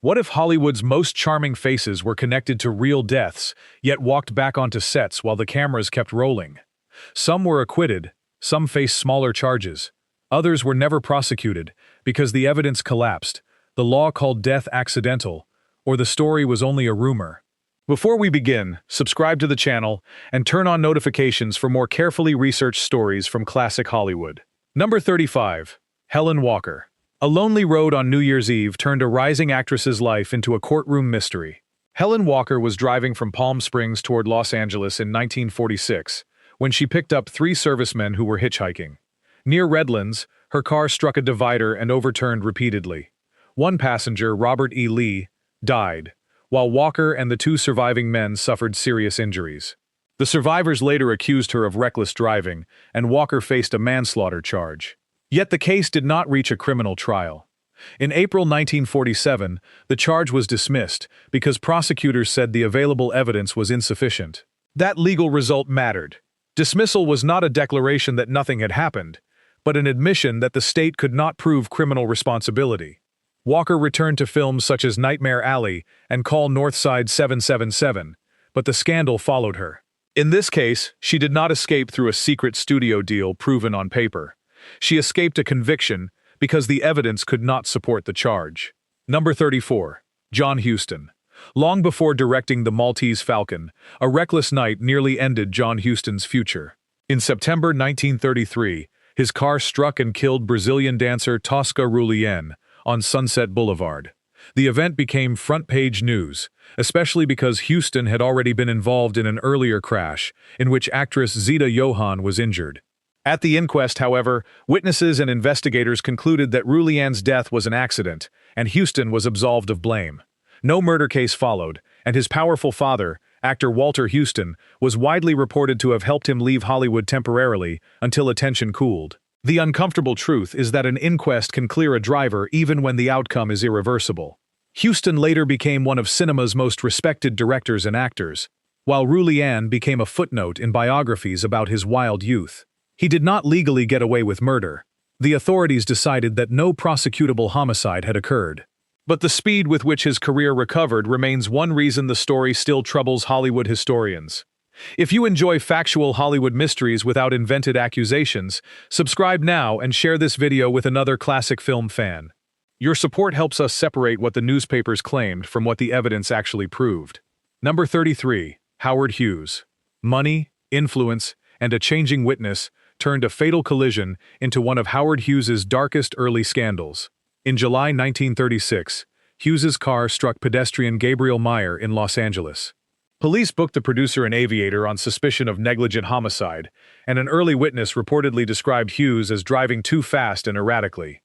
What if Hollywood's most charming faces were connected to real deaths, yet walked back onto sets while the cameras kept rolling? Some were acquitted, some faced smaller charges. Others were never prosecuted because the evidence collapsed, the law called death accidental, or the story was only a rumor. Before we begin, subscribe to the channel and turn on notifications for more carefully researched stories from classic Hollywood. Number 35. Helen Walker. A lonely road on New Year's Eve turned a rising actress's life into a courtroom mystery. Helen Walker was driving from Palm Springs toward Los Angeles in 1946 when she picked up three servicemen who were hitchhiking. Near Redlands, her car struck a divider and overturned repeatedly. One passenger, Robert E. Lee, died, while Walker and the two surviving men suffered serious injuries. The survivors later accused her of reckless driving, and Walker faced a manslaughter charge. Yet the case did not reach a criminal trial. In April 1947, the charge was dismissed because prosecutors said the available evidence was insufficient. That legal result mattered. Dismissal was not a declaration that nothing had happened, but an admission that the state could not prove criminal responsibility. Walker returned to films such as Nightmare Alley and Call Northside 777, but the scandal followed her. In this case, she did not escape through a secret studio deal proven on paper. She escaped a conviction because the evidence could not support the charge. Number 34. John Huston. Long before directing The Maltese Falcon, a reckless night nearly ended John Huston's future. In September 1933, his car struck and killed Brazilian dancer Tosca Rulien on Sunset Boulevard. The event became front-page news, especially because Huston had already been involved in an earlier crash, in which actress Zita Johann was injured. At the inquest, however, witnesses and investigators concluded that Rulian's death was an accident, and Huston was absolved of blame. No murder case followed, and his powerful father, actor Walter Huston, was widely reported to have helped him leave Hollywood temporarily until attention cooled. The uncomfortable truth is that an inquest can clear a driver even when the outcome is irreversible. Huston later became one of cinema's most respected directors and actors, while Rulien became a footnote in biographies about his wild youth. He did not legally get away with murder. The authorities decided that no prosecutable homicide had occurred. But the speed with which his career recovered remains one reason the story still troubles Hollywood historians. If you enjoy factual Hollywood mysteries without invented accusations, subscribe now and share this video with another classic film fan. Your support helps us separate what the newspapers claimed from what the evidence actually proved. Number 33. Howard Hughes. Money, influence, and a changing witness turned a fatal collision into one of Howard Hughes's darkest early scandals. In July 1936, Hughes's car struck pedestrian Gabriel Meyer in Los Angeles. Police booked the producer and aviator on suspicion of negligent homicide, and an early witness reportedly described Hughes as driving too fast and erratically.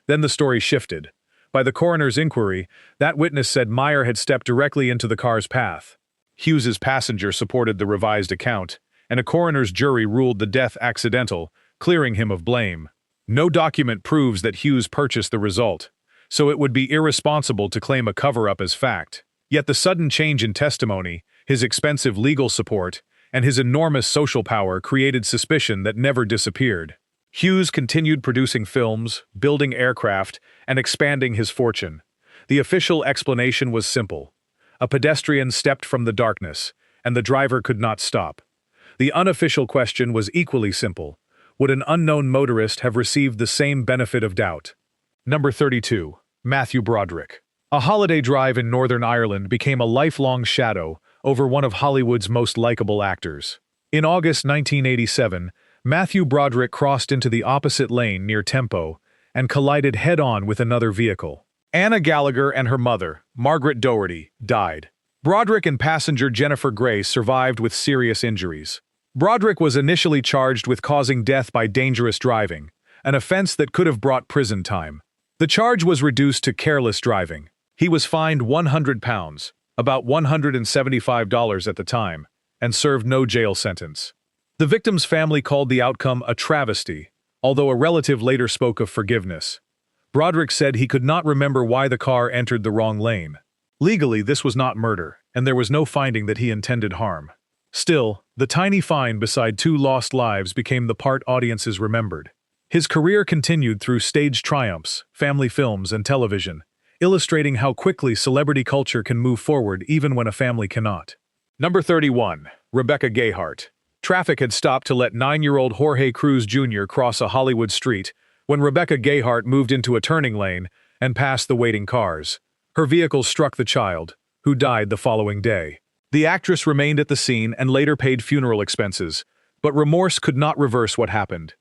Then the story shifted. By the coroner's inquiry, that witness said Meyer had stepped directly into the car's path. Hughes's passenger supported the revised account, and a coroner's jury ruled the death accidental, clearing him of blame. No document proves that Hughes purchased the result, so it would be irresponsible to claim a cover-up as fact. Yet the sudden change in testimony, his expensive legal support, and his enormous social power created suspicion that never disappeared. Hughes continued producing films, building aircraft, and expanding his fortune. The official explanation was simple. A pedestrian stepped from the darkness, and the driver could not stop. The unofficial question was equally simple. Would an unknown motorist have received the same benefit of doubt? Number 32. Matthew Broderick. A holiday drive in Northern Ireland became a lifelong shadow over one of Hollywood's most likable actors. In August 1987, Matthew Broderick crossed into the opposite lane near Tempo and collided head-on with another vehicle. Anna Gallagher and her mother, Margaret Doherty, died. Broderick and passenger Jennifer Gray survived with serious injuries. Broderick was initially charged with causing death by dangerous driving, an offense that could have brought prison time. The charge was reduced to careless driving. He was fined £100, about $175 at the time, and served no jail sentence. The victim's family called the outcome a travesty, although a relative later spoke of forgiveness. Broderick said he could not remember why the car entered the wrong lane. Legally, this was not murder, and there was no finding that he intended harm. Still, the tiny fine beside two lost lives became the part audiences remembered. His career continued through stage triumphs, family films, and television, illustrating how quickly celebrity culture can move forward even when a family cannot. Number 31. Rebecca Gayheart. Traffic had stopped to let 9-year-old Jorge Cruz Jr. cross a Hollywood street when Rebecca Gayheart moved into a turning lane and passed the waiting cars. Her vehicle struck the child, who died the following day. The actress remained at the scene and later paid funeral expenses, but remorse could not reverse what happened.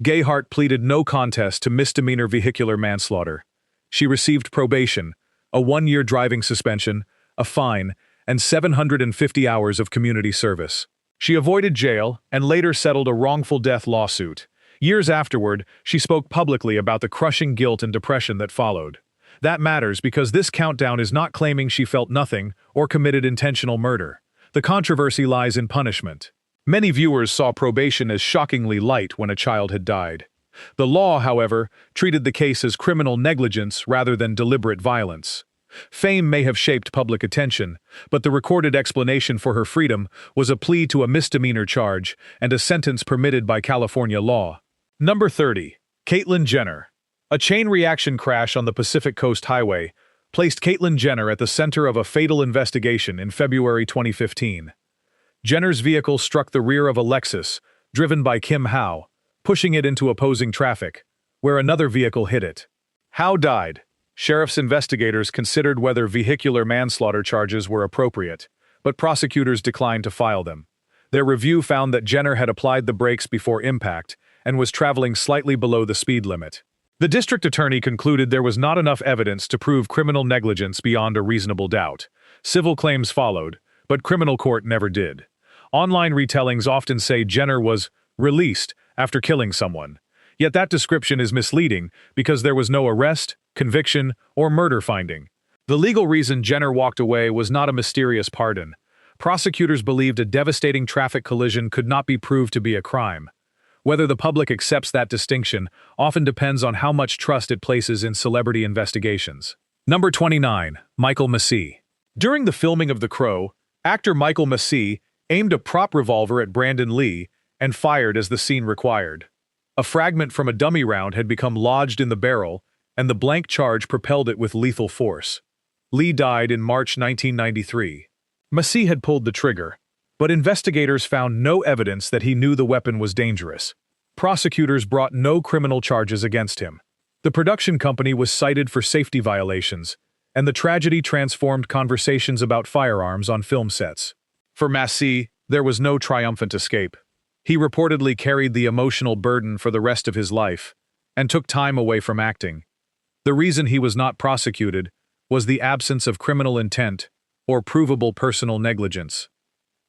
Gayheart pleaded no contest to misdemeanor vehicular manslaughter. She received probation, a 1-year driving suspension, a fine, and 750 hours of community service. She avoided jail and later settled a wrongful death lawsuit. Years afterward, she spoke publicly about the crushing guilt and depression that followed. That matters because this countdown is not claiming she felt nothing or committed intentional murder. The controversy lies in punishment. Many viewers saw probation as shockingly light when a child had died. The law, however, treated the case as criminal negligence rather than deliberate violence. Fame may have shaped public attention, but the recorded explanation for her freedom was a plea to a misdemeanor charge and a sentence permitted by California law. Number 30. Caitlyn Jenner. A chain reaction crash on the Pacific Coast Highway placed Caitlyn Jenner at the center of a fatal investigation in February 2015. Jenner's vehicle struck the rear of a Lexus, driven by Kim Howe, pushing it into opposing traffic, where another vehicle hit it. Howe died. Sheriff's investigators considered whether vehicular manslaughter charges were appropriate, but prosecutors declined to file them. Their review found that Jenner had applied the brakes before impact and was traveling slightly below the speed limit. The district attorney concluded there was not enough evidence to prove criminal negligence beyond a reasonable doubt. Civil claims followed, but criminal court never did. Online retellings often say Jenner was released after killing someone. Yet that description is misleading because there was no arrest, conviction, or murder finding. The legal reason Jenner walked away was not a mysterious pardon. Prosecutors believed a devastating traffic collision could not be proved to be a crime. Whether the public accepts that distinction often depends on how much trust it places in celebrity investigations. Number 29. Michael Massey. During the filming of The Crow, actor Michael Massey aimed a prop revolver at Brandon Lee and fired as the scene required. A fragment from a dummy round had become lodged in the barrel, and the blank charge propelled it with lethal force. Lee died in March 1993. Massey had pulled the trigger, but investigators found no evidence that he knew the weapon was dangerous. Prosecutors brought no criminal charges against him. The production company was cited for safety violations, and the tragedy transformed conversations about firearms on film sets. For Massey, there was no triumphant escape. He reportedly carried the emotional burden for the rest of his life, and took time away from acting. The reason he was not prosecuted was the absence of criminal intent or provable personal negligence.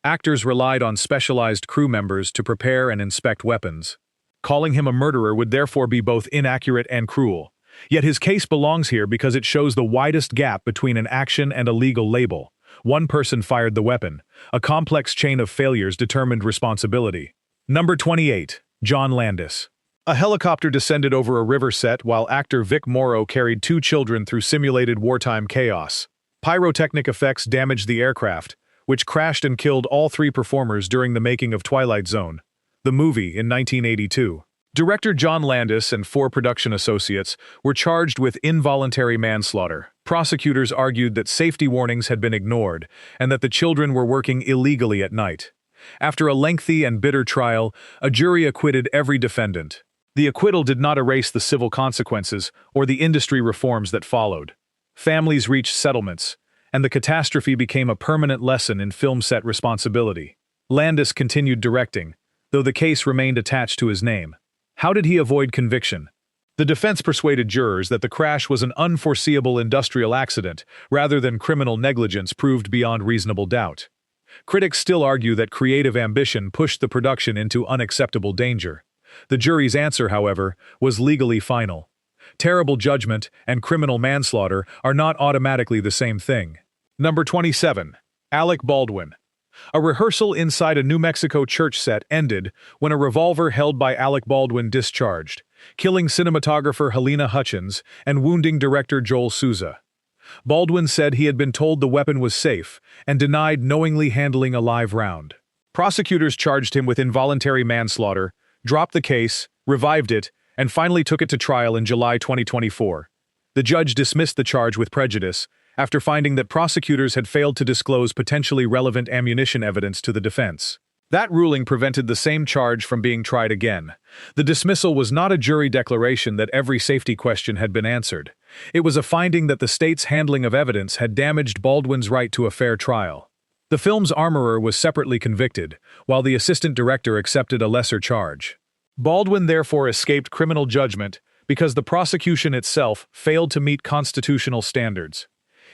Actors relied on specialized crew members to prepare and inspect weapons. Calling him a murderer would therefore be both inaccurate and cruel. Yet his case belongs here because it shows the widest gap between an action and a legal label. One person fired the weapon. A complex chain of failures determined responsibility. Number 28. John Landis. A helicopter descended over a river set while actor Vic Morrow carried 2 children through simulated wartime chaos. Pyrotechnic effects damaged the aircraft, which crashed and killed all 3 performers during the making of Twilight Zone, the movie in 1982. Director John Landis and 4 production associates were charged with involuntary manslaughter. Prosecutors argued that safety warnings had been ignored and that the children were working illegally at night. After a lengthy and bitter trial, a jury acquitted every defendant. The acquittal did not erase the civil consequences or the industry reforms that followed. Families reached settlements, and the catastrophe became a permanent lesson in film set responsibility. Landis continued directing, though the case remained attached to his name. How did he avoid conviction? The defense persuaded jurors that the crash was an unforeseeable industrial accident rather than criminal negligence proved beyond reasonable doubt. Critics still argue that creative ambition pushed the production into unacceptable danger. The jury's answer, however, was legally final. Terrible judgment and criminal manslaughter are not automatically the same thing. Number 27. Alec Baldwin. A rehearsal inside a New Mexico church set ended when a revolver held by Alec Baldwin discharged, killing cinematographer Helena Hutchins and wounding director Joel Souza. Baldwin said he had been told the weapon was safe and denied knowingly handling a live round. Prosecutors charged him with involuntary manslaughter, dropped the case, revived it, and finally took it to trial in July 2024. The judge dismissed the charge with prejudice, after finding that prosecutors had failed to disclose potentially relevant ammunition evidence to the defense. That ruling prevented the same charge from being tried again. The dismissal was not a jury declaration that every safety question had been answered. It was a finding that the state's handling of evidence had damaged Baldwin's right to a fair trial. The film's armorer was separately convicted, while the assistant director accepted a lesser charge. Baldwin therefore escaped criminal judgment because the prosecution itself failed to meet constitutional standards.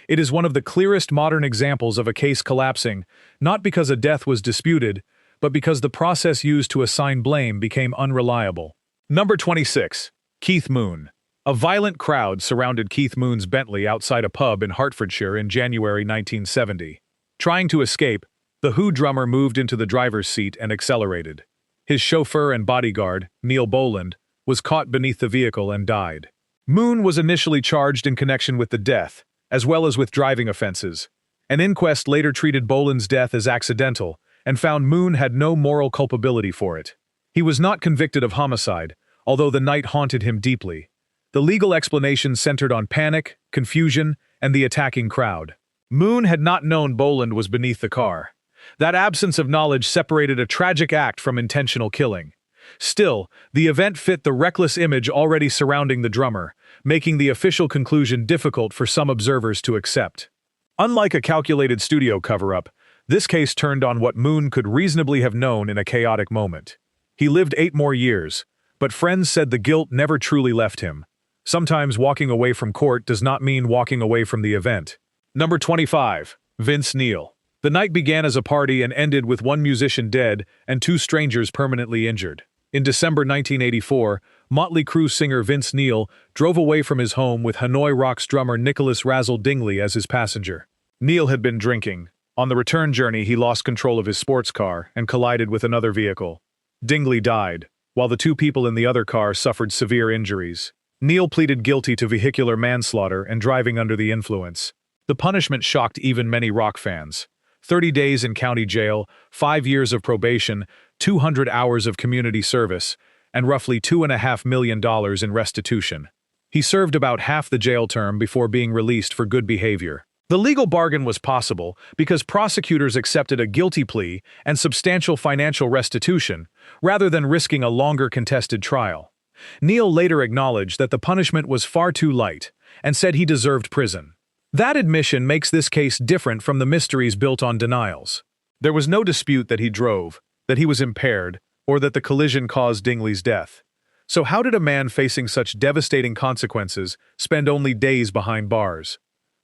It is one of the clearest modern examples of a case collapsing, not because a death was disputed, but because the process used to assign blame became unreliable. Number 26. Keith Moon. A violent crowd surrounded Keith Moon's Bentley outside a pub in Hertfordshire in January 1970. Trying to escape, the Who drummer moved into the driver's seat and accelerated. His chauffeur and bodyguard, Neil Boland, was caught beneath the vehicle and died. Moon was initially charged in connection with the death, as well as with driving offenses. An inquest later treated Boland's death as accidental and found Moon had no moral culpability for it. He was not convicted of homicide, although the night haunted him deeply. The legal explanation centered on panic, confusion, and the attacking crowd. Moon had not known Boland was beneath the car. That absence of knowledge separated a tragic act from intentional killing. Still, the event fit the reckless image already surrounding the drummer, making the official conclusion difficult for some observers to accept. Unlike a calculated studio cover-up, this case turned on what Moon could reasonably have known in a chaotic moment. He lived 8 more years, but friends said the guilt never truly left him. Sometimes walking away from court does not mean walking away from the event. Number 25. Vince Neil. The night began as a party and ended with one musician dead and 2 strangers permanently injured. In December 1984, Motley Crue singer Vince Neil drove away from his home with Hanoi Rocks drummer Nicholas Razzle Dingley as his passenger. Neil had been drinking. On the return journey, he lost control of his sports car and collided with another vehicle. Dingley died, while the 2 people in the other car suffered severe injuries. Neil pleaded guilty to vehicular manslaughter and driving under the influence. The punishment shocked even many rock fans. 30 days in county jail, 5 years of probation, 200 hours of community service, and roughly $2.5 million in restitution. He served about half the jail term before being released for good behavior. The legal bargain was possible because prosecutors accepted a guilty plea and substantial financial restitution, rather than risking a longer contested trial. Neil later acknowledged that the punishment was far too light, and said he deserved prison. That admission makes this case different from the mysteries built on denials. There was no dispute that he drove, that he was impaired, or that the collision caused Dingley's death. So how did a man facing such devastating consequences spend only days behind bars?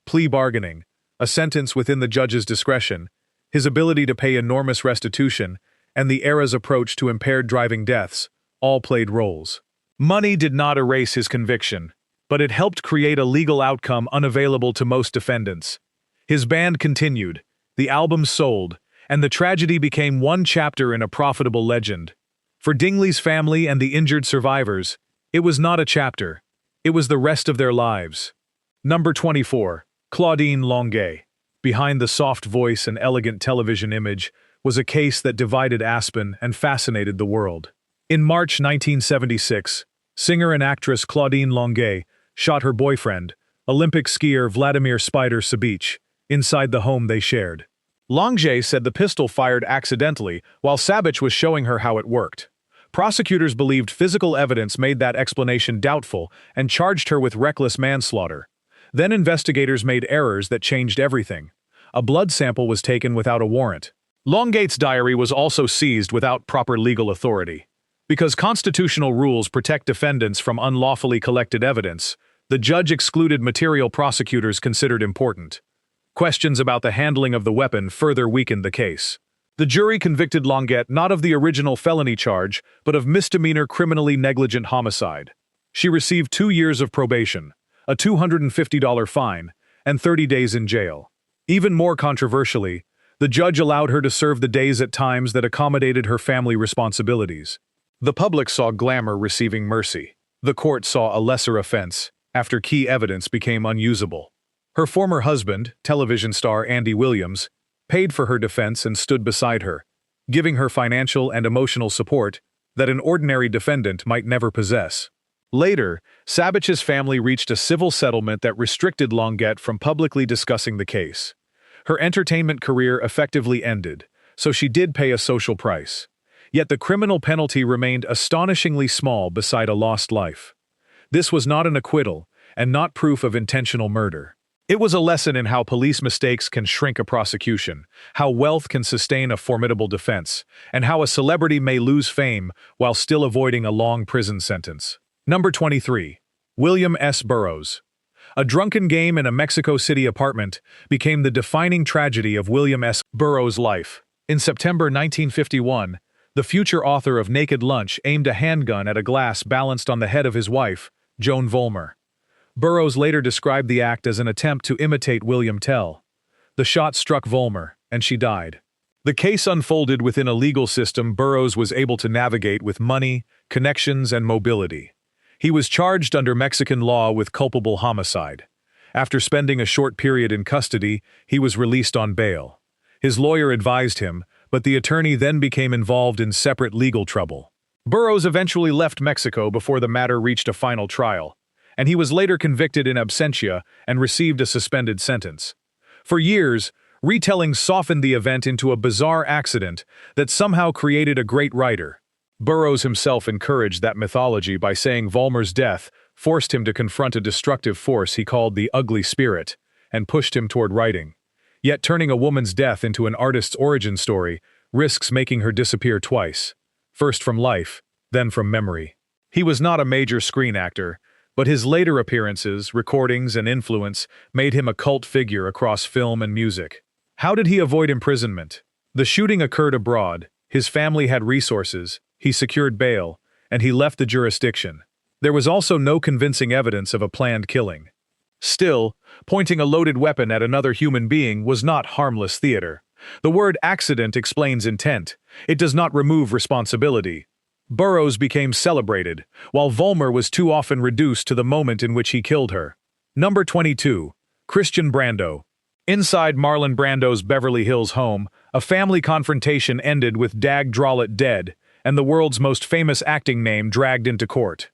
Plea bargaining, a sentence within the judge's discretion, his ability to pay enormous restitution, and the era's approach to impaired driving deaths all played roles. Money did not erase his conviction, but it helped create a legal outcome unavailable to most defendants. His band continued, the album sold, and the tragedy became one chapter in a profitable legend. For Dingley's family and the injured survivors, it was not a chapter, it was the rest of their lives. Number 24. Claudine Longuet. Behind the soft voice and elegant television image was a case that divided Aspen and fascinated the world. In March 1976, singer and actress Claudine Longuet shot her boyfriend, Olympic skier Vladimir Spider Sabic, inside the home they shared. Longuet said the pistol fired accidentally while Sabic was showing her how it worked. Prosecutors believed physical evidence made that explanation doubtful and charged her with reckless manslaughter. Then investigators made errors that changed everything. A blood sample was taken without a warrant. Longuet's diary was also seized without proper legal authority. Because constitutional rules protect defendants from unlawfully collected evidence, the judge excluded material prosecutors considered important. Questions about the handling of the weapon further weakened the case. The jury convicted Longuet not of the original felony charge, but of misdemeanor criminally negligent homicide. She received 2 years of probation, a $250 fine, and 30 days in jail. Even more controversially, the judge allowed her to serve the days at times that accommodated her family responsibilities. The public saw glamour receiving mercy. The court saw a lesser offense after key evidence became unusable. Her former husband, television star Andy Williams, paid for her defense and stood beside her, giving her financial and emotional support that an ordinary defendant might never possess. Later, Sabich's family reached a civil settlement that restricted Longuet from publicly discussing the case. Her entertainment career effectively ended, so she did pay a social price. Yet the criminal penalty remained astonishingly small beside a lost life. This was not an acquittal, and not proof of intentional murder. It was a lesson in how police mistakes can shrink a prosecution, how wealth can sustain a formidable defense, and how a celebrity may lose fame while still avoiding a long prison sentence. Number 23. William S. Burroughs. A drunken game in a Mexico City apartment became the defining tragedy of William S. Burroughs' life. In September 1951, the future author of Naked Lunch aimed a handgun at a glass balanced on the head of his wife, Joan Vollmer. Burroughs later described the act as an attempt to imitate William Tell. The shot struck Vollmer, and she died. The case unfolded within a legal system Burroughs was able to navigate with money, connections, and mobility. He was charged under Mexican law with culpable homicide. After spending a short period in custody, he was released on bail. His lawyer advised him, but the attorney then became involved in separate legal trouble. Burroughs eventually left Mexico before the matter reached a final trial, and he was later convicted in absentia and received a suspended sentence. For years, retellings softened the event into a bizarre accident that somehow created a great writer. Burroughs himself encouraged that mythology by saying Vollmer's death forced him to confront a destructive force he called the ugly spirit, and pushed him toward writing. Yet turning a woman's death into an artist's origin story risks making her disappear twice, first from life, then from memory. He was not a major screen actor, but his later appearances, recordings, and influence made him a cult figure across film and music. How did he avoid imprisonment? The shooting occurred abroad, his family had resources, he secured bail, and he left the jurisdiction. There was also no convincing evidence of a planned killing. Still, pointing a loaded weapon at another human being was not harmless theater. The word accident explains intent. It does not remove responsibility. Burroughs became celebrated, while Vollmer was too often reduced to the moment in which he killed her. Number 22. Christian Brando. Inside Marlon Brando's Beverly Hills home, a family confrontation ended with Dag Drolet dead, and the world's most famous acting name dragged into court.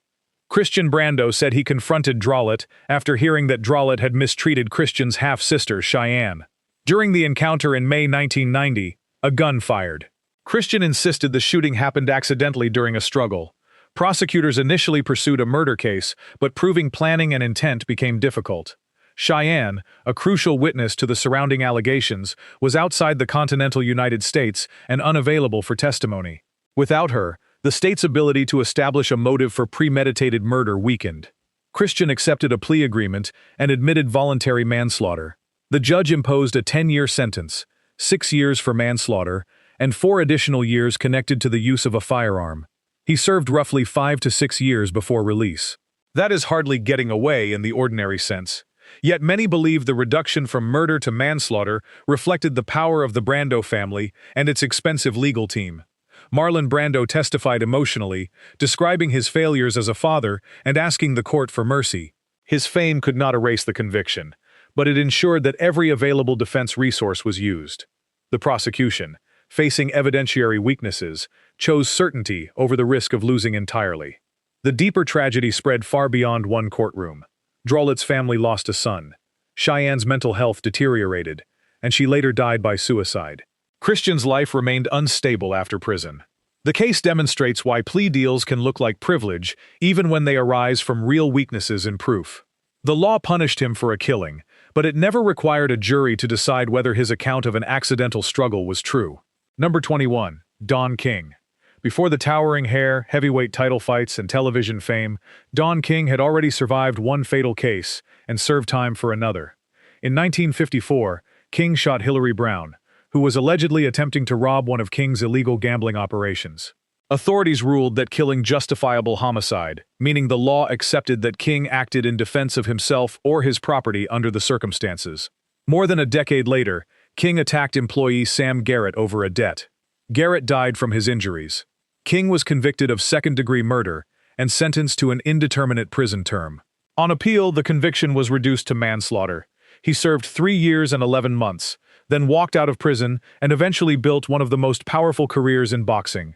Christian Brando said he confronted Drolet after hearing that Drolet had mistreated Christian's half-sister, Cheyenne. During the encounter in May 1990, a gun fired. Christian insisted the shooting happened accidentally during a struggle. Prosecutors initially pursued a murder case, but proving planning and intent became difficult. Cheyenne, a crucial witness to the surrounding allegations, was outside the continental United States and unavailable for testimony. Without her, the state's ability to establish a motive for premeditated murder weakened. Christian accepted a plea agreement and admitted voluntary manslaughter. The judge imposed a 10-year sentence, 6 years for manslaughter, and 4 additional years connected to the use of a firearm. He served roughly 5 to 6 years before release. That is hardly getting away in the ordinary sense. Yet many believe the reduction from murder to manslaughter reflected the power of the Brando family and its expensive legal team. Marlon Brando testified emotionally, describing his failures as a father and asking the court for mercy. His fame could not erase the conviction, but it ensured that every available defense resource was used. The prosecution, facing evidentiary weaknesses, chose certainty over the risk of losing entirely. The deeper tragedy spread far beyond one courtroom. Drolet's family lost a son. Cheyenne's mental health deteriorated, and she later died by suicide. Christian's life remained unstable after prison. The case demonstrates why plea deals can look like privilege even when they arise from real weaknesses in proof. The law punished him for a killing, but it never required a jury to decide whether his account of an accidental struggle was true. Number 21. Don King. Before the towering hair, heavyweight title fights, and television fame, Don King had already survived one fatal case and served time for another. In 1954, King shot Hillary Brown, who was allegedly attempting to rob one of King's illegal gambling operations. Authorities ruled that killing justifiable homicide, meaning the law accepted that King acted in defense of himself or his property under the circumstances. More than a decade later, King attacked employee Sam Garrett over a debt. Garrett died from his injuries. King was convicted of second-degree murder and sentenced to an indeterminate prison term. On appeal, the conviction was reduced to manslaughter. He served 3 years and 11 months, then walked out of prison and eventually built one of the most powerful careers in boxing.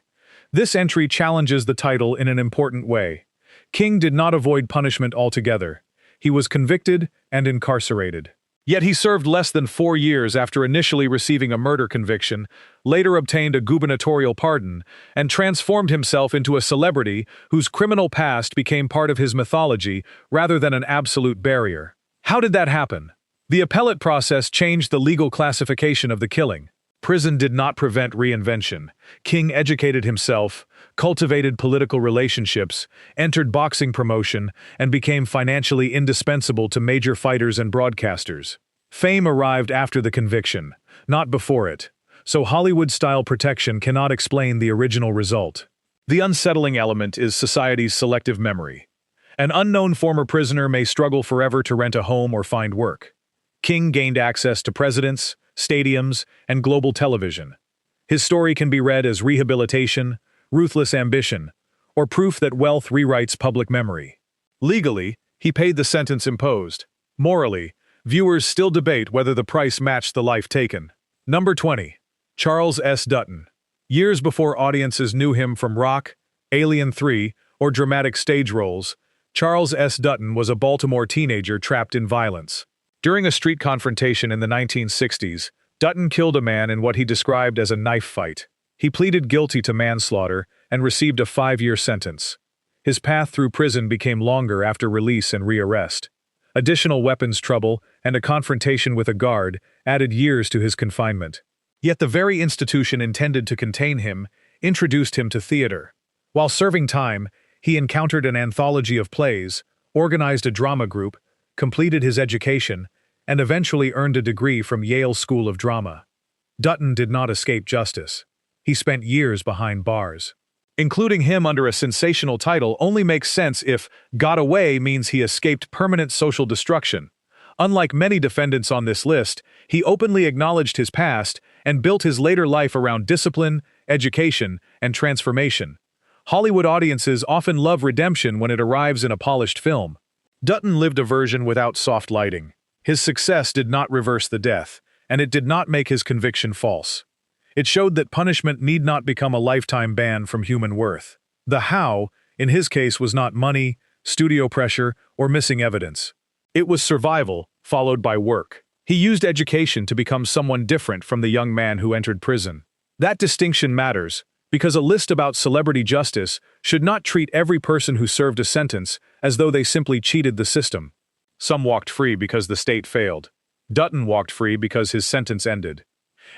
This entry challenges the title in an important way. King did not avoid punishment altogether. He was convicted and incarcerated. Yet he served less than 4 years after initially receiving a murder conviction, later obtained a gubernatorial pardon, and transformed himself into a celebrity whose criminal past became part of his mythology rather than an absolute barrier. How did that happen? The appellate process changed the legal classification of the killing. Prison did not prevent reinvention. King educated himself, cultivated political relationships, entered boxing promotion, and became financially indispensable to major fighters and broadcasters. Fame arrived after the conviction, not before it, so Hollywood-style protection cannot explain the original result. The unsettling element is society's selective memory. An unknown former prisoner may struggle forever to rent a home or find work. King gained access to presidents, stadiums, and global television. His story can be read as rehabilitation, ruthless ambition, or proof that wealth rewrites public memory. Legally, he paid the sentence imposed. Morally, viewers still debate whether the price matched the life taken. Number 20. Charles S. Dutton. Years before audiences knew him from Rock, Alien 3, or dramatic stage roles, Charles S. Dutton was a Baltimore teenager trapped in violence. During a street confrontation in the 1960s, Dutton killed a man in what he described as a knife fight. He pleaded guilty to manslaughter and received a 5-year sentence. His path through prison became longer after release and rearrest. Additional weapons trouble and a confrontation with a guard added years to his confinement. Yet the very institution intended to contain him introduced him to theater. While serving time, he encountered an anthology of plays, organized a drama group, completed his education, and eventually earned a degree from Yale School of Drama. Dutton did not escape justice. He spent years behind bars. Including him under a sensational title only makes sense if got away means he escaped permanent social destruction. Unlike many defendants on this list, he openly acknowledged his past and built his later life around discipline, education, and transformation. Hollywood audiences often love redemption when it arrives in a polished film. Dutton lived a version without soft lighting. His success did not reverse the death, and it did not make his conviction false. It showed that punishment need not become a lifetime ban from human worth. The how, in his case, was not money, studio pressure, or missing evidence. It was survival, followed by work. He used education to become someone different from the young man who entered prison. That distinction matters, because a list about celebrity justice should not treat every person who served a sentence as though they simply cheated the system. Some walked free because the state failed. Dutton walked free because his sentence ended.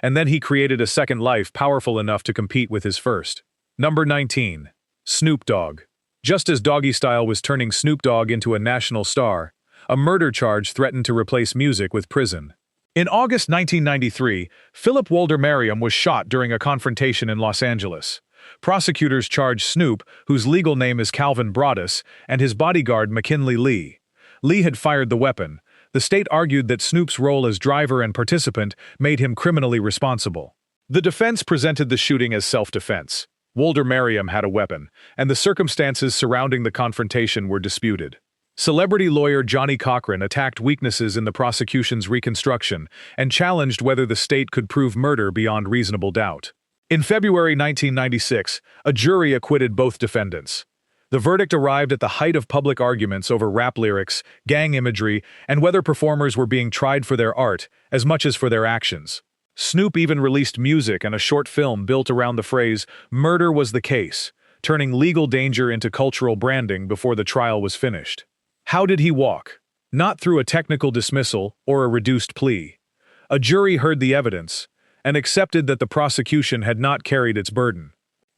And then he created a second life powerful enough to compete with his first. Number 19. Snoop Dogg. Just as Doggy Style was turning Snoop Dogg into a national star, a murder charge threatened to replace music with prison. In August 1993, Philip Walder Merriam was shot during a confrontation in Los Angeles. Prosecutors charged Snoop, whose legal name is Calvin Broadus, and his bodyguard McKinley Lee. Lee had fired the weapon. The state argued that Snoop's role as driver and participant made him criminally responsible. The defense presented the shooting as self-defense. Walder Merriam had a weapon, and the circumstances surrounding the confrontation were disputed. Celebrity lawyer Johnny Cochran attacked weaknesses in the prosecution's reconstruction and challenged whether the state could prove murder beyond reasonable doubt. In February 1996, a jury acquitted both defendants. The verdict arrived at the height of public arguments over rap lyrics, gang imagery, and whether performers were being tried for their art as much as for their actions. Snoop even released music and a short film built around the phrase, "Murder was the case," turning legal danger into cultural branding before the trial was finished. How did he walk? Not through a technical dismissal or a reduced plea. A jury heard the evidence and accepted that the prosecution had not carried its burden.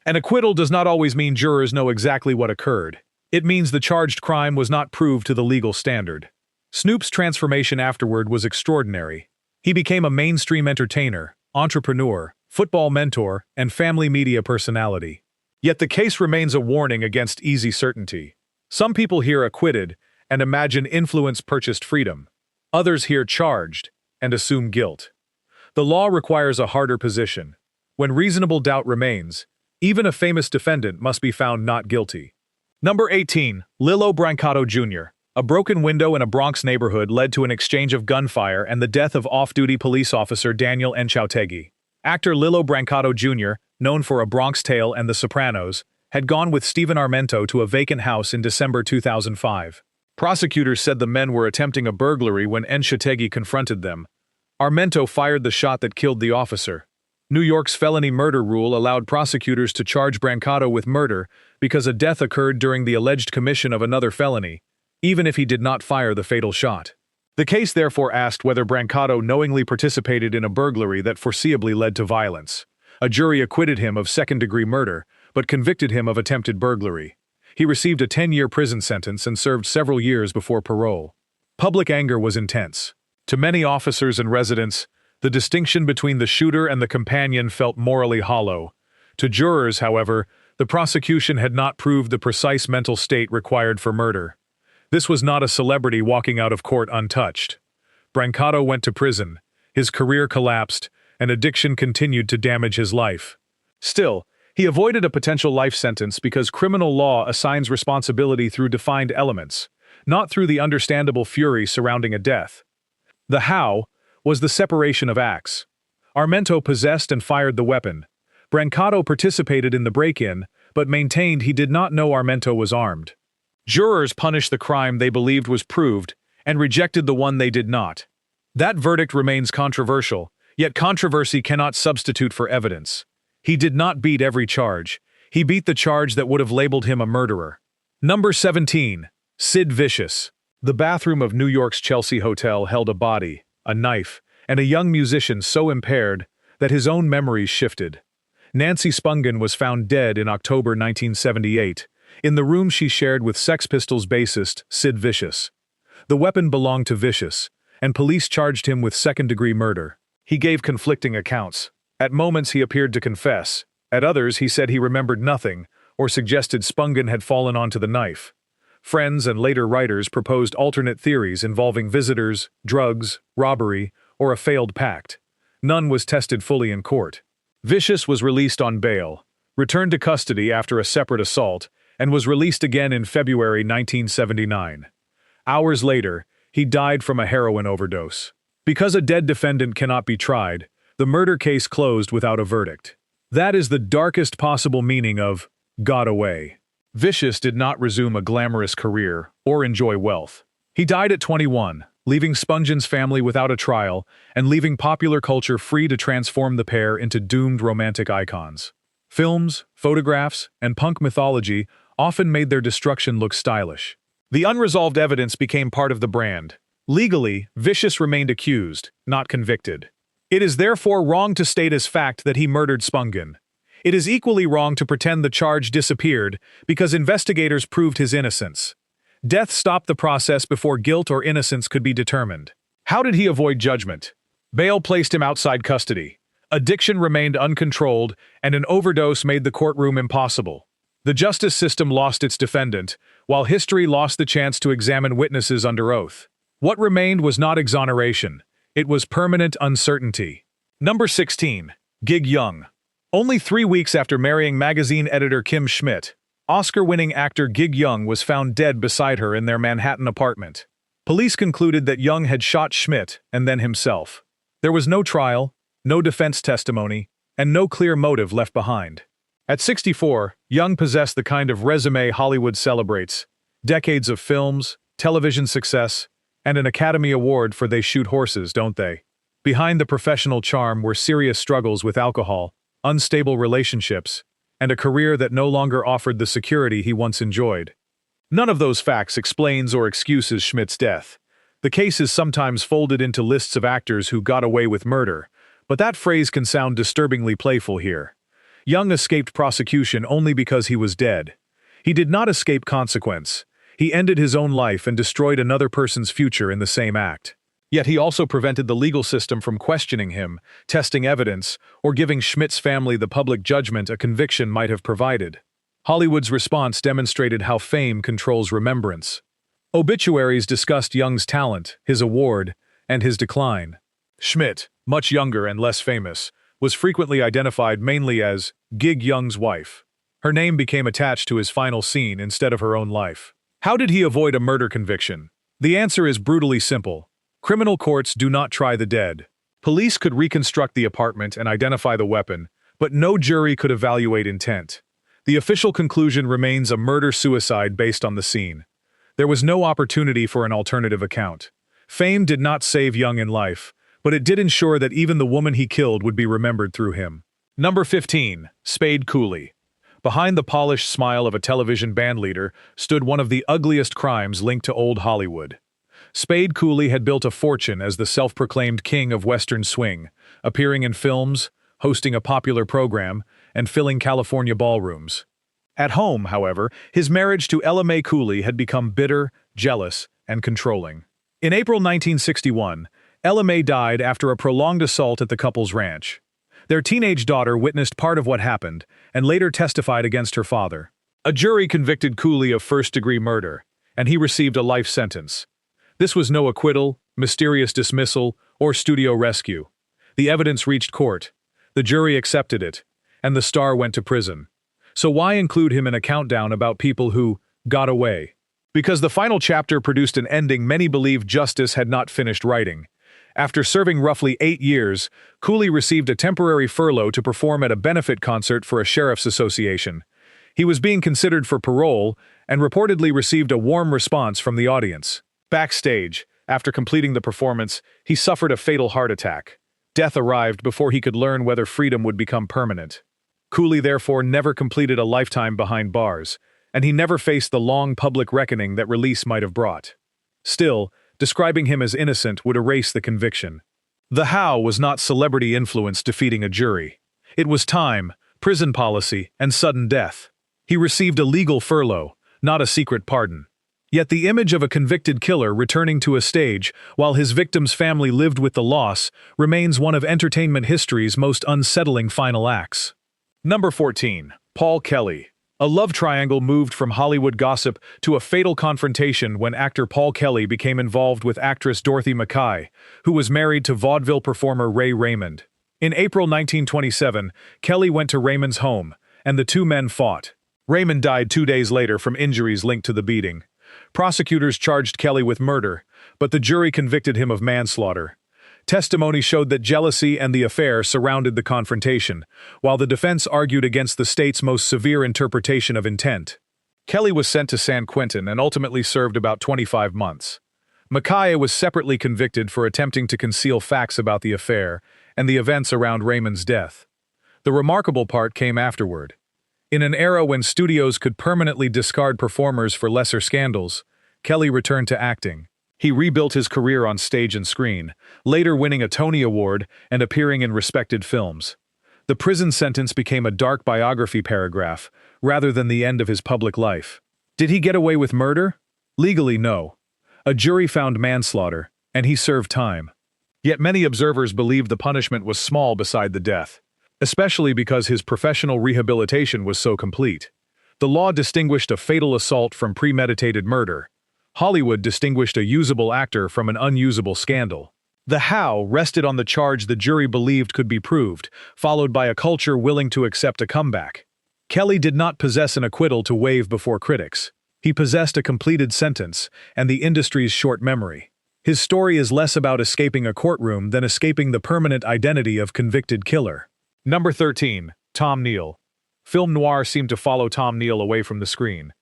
An acquittal does not always mean jurors know exactly what occurred. It means the charged crime was not proved to the legal standard. Snoop's transformation afterward was extraordinary. He became a mainstream entertainer, entrepreneur, football mentor, and family media personality. Yet the case remains a warning against easy certainty. Some people hear acquitted and imagine influence purchased freedom. Others hear charged and assume guilt. The law requires a harder position. When reasonable doubt remains, even a famous defendant must be found not guilty. Number 18. Lilo Brancato Jr. A broken window in a Bronx neighborhood led to an exchange of gunfire and the death of off-duty police officer Daniel Enchautegui. Actor Lilo Brancato Jr., known for A Bronx Tale and The Sopranos, had gone with Stephen Armento to a vacant house in December 2005. Prosecutors said the men were attempting a burglary when Nshategi confronted them. Armento fired the shot that killed the officer. New York's felony murder rule allowed prosecutors to charge Brancato with murder because a death occurred during the alleged commission of another felony, even if he did not fire the fatal shot. The case therefore asked whether Brancato knowingly participated in a burglary that foreseeably led to violence. A jury acquitted him of second-degree murder, but convicted him of attempted burglary. He received a 10-year prison sentence and served several years before parole. Public anger was intense. To many officers and residents, the distinction between the shooter and the companion felt morally hollow. To jurors, however, the prosecution had not proved the precise mental state required for murder. This was not a celebrity walking out of court untouched. Brancato went to prison, his career collapsed, and addiction continued to damage his life. Still, he avoided a potential life sentence because criminal law assigns responsibility through defined elements, not through the understandable fury surrounding a death. The how was the separation of acts. Armento possessed and fired the weapon. Brancato participated in the break-in, but maintained he did not know Armento was armed. Jurors punished the crime they believed was proved and rejected the one they did not. That verdict remains controversial, yet controversy cannot substitute for evidence. He did not beat every charge. He beat the charge that would have labeled him a murderer. Number 17. Sid Vicious. The bathroom of New York's Chelsea Hotel held a body, a knife, and a young musician so impaired that his own memories shifted. Nancy Spungen was found dead in October 1978, in the room she shared with Sex Pistols bassist Sid Vicious. The weapon belonged to Vicious, and police charged him with second-degree murder. He gave conflicting accounts. At moments he appeared to confess. At others he said he remembered nothing, or suggested Spungen had fallen onto the knife. Friends and later writers proposed alternate theories involving visitors, drugs, robbery, or a failed pact. None was tested fully in court. Vicious was released on bail, returned to custody after a separate assault, and was released again in February 1979. Hours later, he died from a heroin overdose. Because a dead defendant cannot be tried, the murder case closed without a verdict. That is the darkest possible meaning of got away. Vicious did not resume a glamorous career or enjoy wealth. He died at 21, leaving Spungen's family without a trial and leaving popular culture free to transform the pair into doomed romantic icons. Films, photographs, and punk mythology often made their destruction look stylish. The unresolved evidence became part of the brand. Legally, Vicious remained accused, not convicted. It is therefore wrong to state as fact that he murdered Spungen. It is equally wrong to pretend the charge disappeared because investigators proved his innocence. Death stopped the process before guilt or innocence could be determined. How did he avoid judgment? Bail placed him outside custody. Addiction remained uncontrolled, and an overdose made the courtroom impossible. The justice system lost its defendant, while history lost the chance to examine witnesses under oath. What remained was not exoneration. It was permanent uncertainty. Number 16. Gig Young. Only 3 weeks after marrying magazine editor Kim Schmidt, Oscar-winning actor Gig Young was found dead beside her in their Manhattan apartment. Police concluded that Young had shot Schmidt and then himself. There was no trial, no defense testimony, and no clear motive left behind. At 64, Young possessed the kind of resume Hollywood celebrates: decades of films, television success, and an Academy Award for They Shoot Horses, Don't They? Behind the professional charm were serious struggles with alcohol, unstable relationships, and a career that no longer offered the security he once enjoyed. None of those facts explains or excuses Schmidt's death. The case is sometimes folded into lists of actors who got away with murder, but that phrase can sound disturbingly playful here. Young escaped prosecution only because he was dead. He did not escape consequence. He ended his own life and destroyed another person's future in the same act. Yet he also prevented the legal system from questioning him, testing evidence, or giving Schmidt's family the public judgment a conviction might have provided. Hollywood's response demonstrated how fame controls remembrance. Obituaries discussed Young's talent, his award, and his decline. Schmidt, much younger and less famous, was frequently identified mainly as Gig Young's wife. Her name became attached to his final scene instead of her own life. How did he avoid a murder conviction? The answer is brutally simple. Criminal courts do not try the dead. Police could reconstruct the apartment and identify the weapon, but no jury could evaluate intent. The official conclusion remains a murder-suicide based on the scene. There was no opportunity for an alternative account. Fame did not save Young in life, but it did ensure that even the woman he killed would be remembered through him. Number 15. Spade Cooley. Behind the polished smile of a television bandleader stood one of the ugliest crimes linked to old Hollywood. Spade Cooley had built a fortune as the self-proclaimed king of Western swing, appearing in films, hosting a popular program, and filling California ballrooms. At home, however, his marriage to Ella Mae Cooley had become bitter, jealous, and controlling. In April 1961, Ella Mae died after a prolonged assault at the couple's ranch. Their teenage daughter witnessed part of what happened and later testified against her father. A jury convicted Cooley of first-degree murder, and he received a life sentence. This was no acquittal, mysterious dismissal, or studio rescue. The evidence reached court. The jury accepted it, and the star went to prison. So why include him in a countdown about people who got away? Because the final chapter produced an ending many believed justice had not finished writing. After serving roughly 8 years, Cooley received a temporary furlough to perform at a benefit concert for a sheriff's association. He was being considered for parole and reportedly received a warm response from the audience. Backstage, after completing the performance, he suffered a fatal heart attack. Death arrived before he could learn whether freedom would become permanent. Cooley therefore never completed a lifetime behind bars, and he never faced the long public reckoning that release might have brought. Still, describing him as innocent would erase the conviction. The how was not celebrity influence defeating a jury. It was time, prison policy, and sudden death. He received a legal furlough, not a secret pardon. Yet the image of a convicted killer returning to a stage while his victim's family lived with the loss remains one of entertainment history's most unsettling final acts. Number 14. Paul Kelly. A love triangle moved from Hollywood gossip to a fatal confrontation when actor Paul Kelly became involved with actress Dorothy Mackay, who was married to vaudeville performer Ray Raymond. In April 1927, Kelly went to Raymond's home, and the two men fought. Raymond died 2 days later from injuries linked to the beating. Prosecutors charged Kelly with murder, but the jury convicted him of manslaughter. Testimony showed that jealousy and the affair surrounded the confrontation, while the defense argued against the state's most severe interpretation of intent. Kelly was sent to San Quentin and ultimately served about 25 months. Mackay was separately convicted for attempting to conceal facts about the affair and the events around Raymond's death. The remarkable part came afterward. In an era when studios could permanently discard performers for lesser scandals, Kelly returned to acting. He rebuilt his career on stage and screen, later winning a Tony Award and appearing in respected films. The prison sentence became a dark biography paragraph, rather than the end of his public life. Did he get away with murder? Legally, no. A jury found manslaughter, and he served time. Yet many observers believed the punishment was small beside the death, especially because his professional rehabilitation was so complete. The law distinguished a fatal assault from premeditated murder. Hollywood distinguished a usable actor from an unusable scandal. The how rested on the charge the jury believed could be proved, followed by a culture willing to accept a comeback. Kelly did not possess an acquittal to wave before critics. He possessed a completed sentence and the industry's short memory. His story is less about escaping a courtroom than escaping the permanent identity of convicted killer. Number 13. Tom Neal. Film noir seemed to follow Tom Neal away from the screen.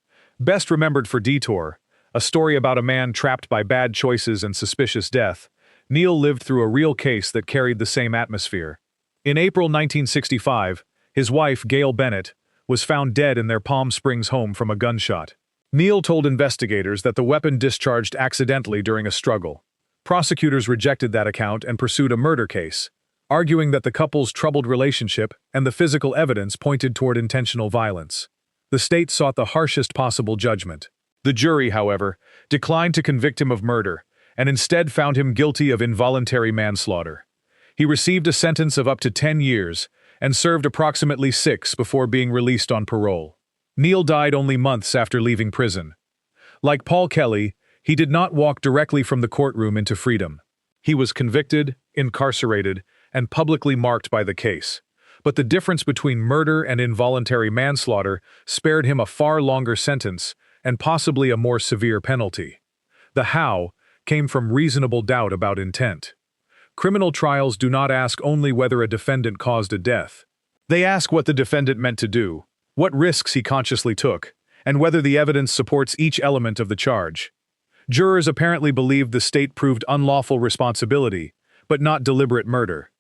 Best remembered for Detour, a story about a man trapped by bad choices and suspicious death, Neal lived through a real case that carried the same atmosphere. In April 1965, his wife, Gail Bennett, was found dead in their Palm Springs home from a gunshot. Neal told investigators that the weapon discharged accidentally during a struggle. Prosecutors rejected that account and pursued a murder case, arguing that the couple's troubled relationship and the physical evidence pointed toward intentional violence. The state sought the harshest possible judgment. The jury, however, declined to convict him of murder and instead found him guilty of involuntary manslaughter. He received a sentence of up to 10 years and served approximately 6 before being released on parole. Neal died only months after leaving prison. Like Paul Kelly, he did not walk directly from the courtroom into freedom. He was convicted, incarcerated, and publicly marked by the case. But the difference between murder and involuntary manslaughter spared him a far longer sentence and possibly a more severe penalty. The how came from reasonable doubt about intent. Criminal trials do not ask only whether a defendant caused a death. They ask what the defendant meant to do, what risks he consciously took, and whether the evidence supports each element of the charge. Jurors apparently believed the state proved unlawful responsibility, but not deliberate murder.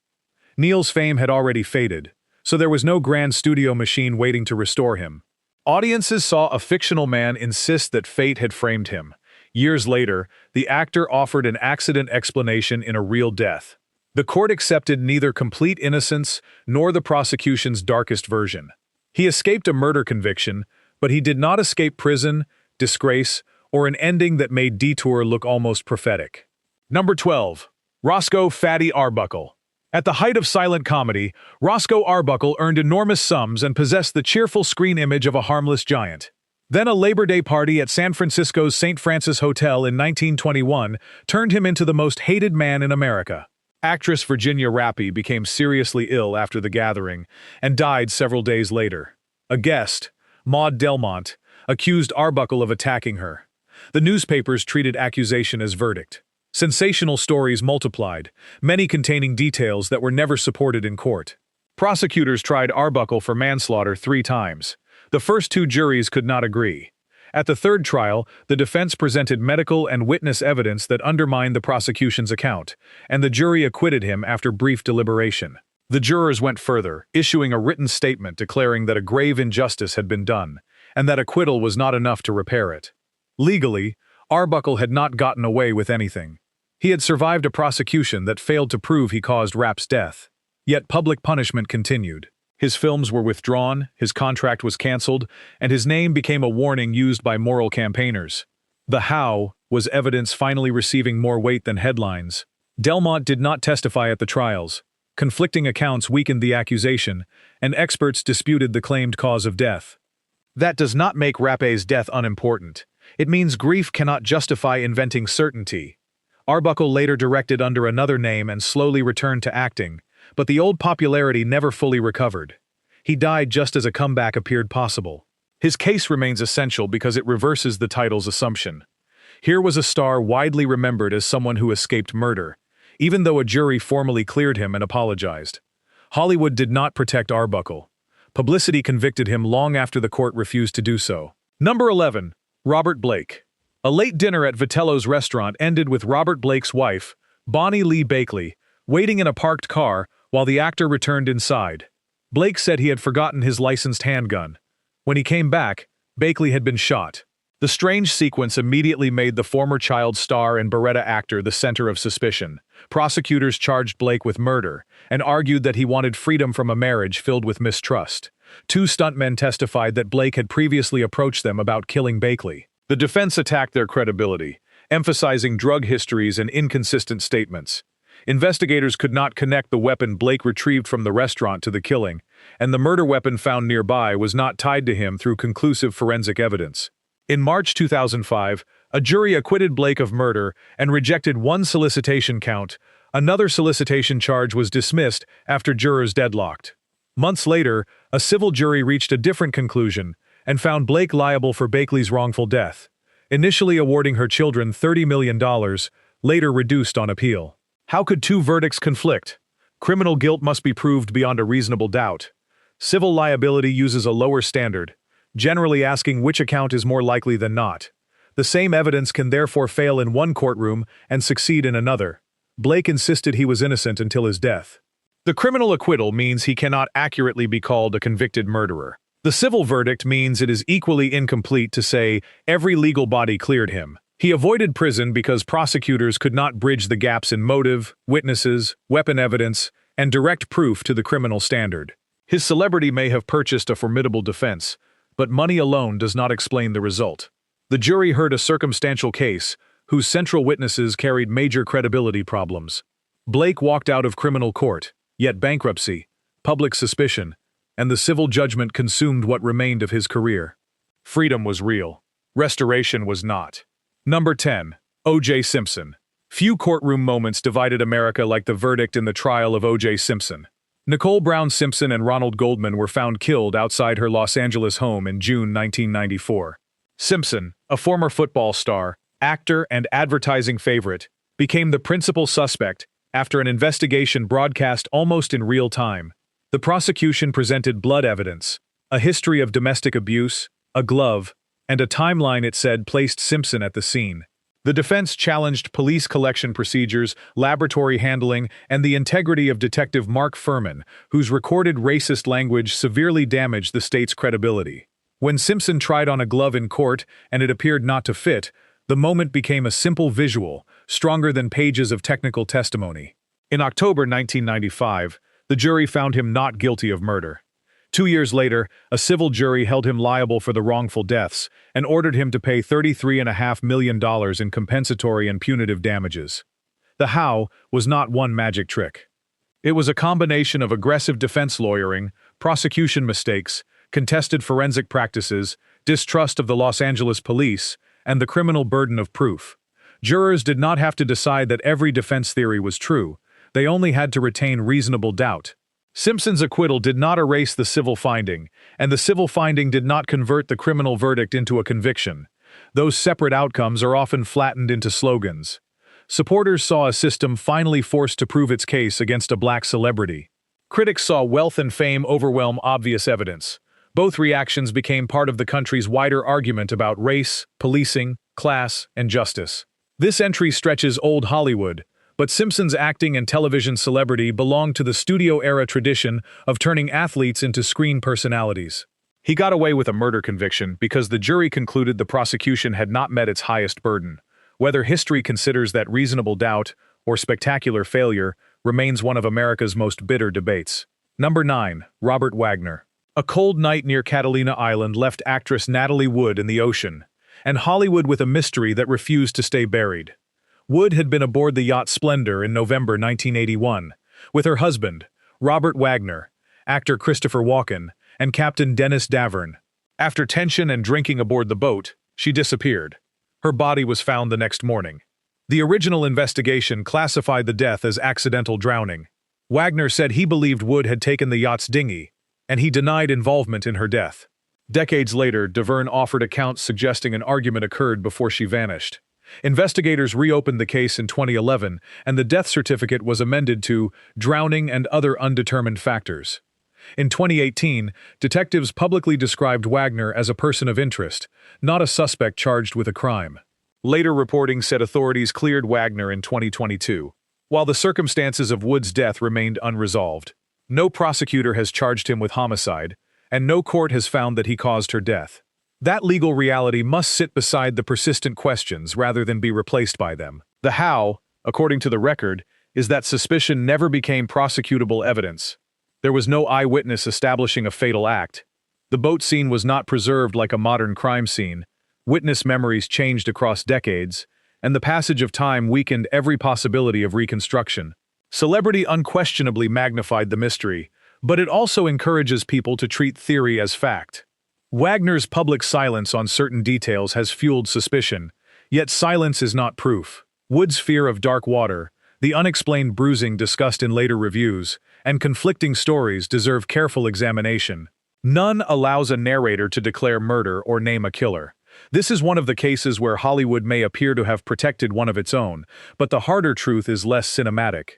Neil's fame had already faded, so there was no grand studio machine waiting to restore him. Audiences saw a fictional man insist that fate had framed him. Years later, the actor offered an accident explanation in a real death. The court accepted neither complete innocence nor the prosecution's darkest version. He escaped a murder conviction, but he did not escape prison, disgrace, or an ending that made Detour look almost prophetic. Number 12. Roscoe "Fatty" Arbuckle. At the height of silent comedy, Roscoe Arbuckle earned enormous sums and possessed the cheerful screen image of a harmless giant. Then a Labor Day party at San Francisco's St. Francis Hotel in 1921 turned him into the most hated man in America. Actress Virginia Rappi became seriously ill after the gathering and died several days later. A guest, Maud Delmont, accused Arbuckle of attacking her. The newspapers treated accusation as verdict. Sensational stories multiplied, many containing details that were never supported in court. Prosecutors tried Arbuckle for manslaughter 3 times. The first 2 juries could not agree. At the third trial, the defense presented medical and witness evidence that undermined the prosecution's account, and the jury acquitted him after brief deliberation. The jurors went further, issuing a written statement declaring that a grave injustice had been done, and that acquittal was not enough to repair it. Legally, Arbuckle had not gotten away with anything. He had survived a prosecution that failed to prove he caused Rapp's death. Yet public punishment continued. His films were withdrawn, his contract was canceled, and his name became a warning used by moral campaigners. The how was evidence finally receiving more weight than headlines. Delmont did not testify at the trials. Conflicting accounts weakened the accusation, and experts disputed the claimed cause of death. That does not make Rappe's death unimportant. It means grief cannot justify inventing certainty. Arbuckle later directed under another name and slowly returned to acting, but the old popularity never fully recovered. He died just as a comeback appeared possible. His case remains essential because it reverses the title's assumption. Here was a star widely remembered as someone who escaped murder, even though a jury formally cleared him and apologized. Hollywood did not protect Arbuckle. Publicity convicted him long after the court refused to do so. Number 11. Robert Blake. A late dinner at Vitello's restaurant ended with Robert Blake's wife, Bonnie Lee Bakley, waiting in a parked car while the actor returned inside. Blake said he had forgotten his licensed handgun. When he came back, Bakley had been shot. The strange sequence immediately made the former child star and Beretta actor the center of suspicion. Prosecutors charged Blake with murder and argued that he wanted freedom from a marriage filled with mistrust. 2 stuntmen testified that Blake had previously approached them about killing Bakley. The defense attacked their credibility, emphasizing drug histories and inconsistent statements. Investigators could not connect the weapon Blake retrieved from the restaurant to the killing, and the murder weapon found nearby was not tied to him through conclusive forensic evidence. In March 2005, a jury acquitted Blake of murder and rejected 1 solicitation count. Another solicitation charge was dismissed after jurors deadlocked. Months later, a civil jury reached a different conclusion and found Blake liable for Bakley's wrongful death, initially awarding her children $30 million, later reduced on appeal. How could 2 verdicts conflict? Criminal guilt must be proved beyond a reasonable doubt. Civil liability uses a lower standard, generally asking which account is more likely than not. The same evidence can therefore fail in one courtroom and succeed in another. Blake insisted he was innocent until his death. The criminal acquittal means he cannot accurately be called a convicted murderer. The civil verdict means it is equally incomplete to say every legal body cleared him. He avoided prison because prosecutors could not bridge the gaps in motive, witnesses, weapon evidence, and direct proof to the criminal standard. His celebrity may have purchased a formidable defense, but money alone does not explain the result. The jury heard a circumstantial case whose central witnesses carried major credibility problems. Blake walked out of criminal court, yet bankruptcy, public suspicion, and the civil judgment consumed what remained of his career. Freedom was real. Restoration was not. Number 10. O.J. Simpson. Few courtroom moments divided America like the verdict in the trial of O.J. Simpson. Nicole Brown Simpson and Ronald Goldman were found killed outside her Los Angeles home in June 1994. Simpson, a former football star, actor, and advertising favorite, became the principal suspect after an investigation broadcast almost in real time. The prosecution presented blood evidence, A history of domestic abuse, a glove, and a timeline, it said, placed Simpson at the scene. The defense challenged police collection procedures, laboratory handling, and the integrity of Detective Mark Furman, whose recorded racist language severely damaged the state's credibility. When Simpson tried on a glove in court and it appeared not to fit, the moment became a simple visual, stronger than pages of technical testimony. In October 1995, the jury found him not guilty of murder. 2 years later, a civil jury held him liable for the wrongful deaths and ordered him to pay $33.5 million in compensatory and punitive damages. The how was not one magic trick. It was a combination of aggressive defense lawyering, prosecution mistakes, contested forensic practices, distrust of the Los Angeles police, and the criminal burden of proof. Jurors did not have to decide that every defense theory was true. They only had to retain reasonable doubt. Simpson's acquittal did not erase the civil finding, and the civil finding did not convert the criminal verdict into a conviction. Those separate outcomes are often flattened into slogans. Supporters saw a system finally forced to prove its case against a black celebrity. Critics saw wealth and fame overwhelm obvious evidence. Both reactions became part of the country's wider argument about race, policing, class, and justice. This entry stretches old Hollywood, but Simpson's acting and television celebrity belonged to the studio-era tradition of turning athletes into screen personalities. He got away with a murder conviction because the jury concluded the prosecution had not met its highest burden. Whether history considers that reasonable doubt or spectacular failure remains one of America's most bitter debates. Number 9. Robert Wagner. A cold night near Catalina Island left actress Natalie Wood in the ocean, and Hollywood with a mystery that refused to stay buried. Wood had been aboard the yacht Splendor in November 1981, with her husband, Robert Wagner, actor Christopher Walken, and Captain Dennis Davern. After tension and drinking aboard the boat, she disappeared. Her body was found the next morning. The original investigation classified the death as accidental drowning. Wagner said he believed Wood had taken the yacht's dinghy, and he denied involvement in her death. Decades later, Davern offered accounts suggesting an argument occurred before she vanished. Investigators reopened the case in 2011, and the death certificate was amended to drowning and other undetermined factors. In 2018, detectives publicly described Wagner as a person of interest, not a suspect charged with a crime. Later reporting said authorities cleared Wagner in 2022, while the circumstances of Wood's death remained unresolved. No prosecutor has charged him with homicide, and no court has found that he caused her death. That legal reality must sit beside the persistent questions rather than be replaced by them. The how, according to the record, is that suspicion never became prosecutable evidence. There was no eyewitness establishing a fatal act. The boat scene was not preserved like a modern crime scene. Witness memories changed across decades, and the passage of time weakened every possibility of reconstruction. Celebrity unquestionably magnified the mystery, but it also encourages people to treat theory as fact. Wagner's public silence on certain details has fueled suspicion, yet silence is not proof. Wood's fear of dark water, the unexplained bruising discussed in later reviews, and conflicting stories deserve careful examination. None allows a narrator to declare murder or name a killer. This is one of the cases where Hollywood may appear to have protected one of its own, but the harder truth is less cinematic.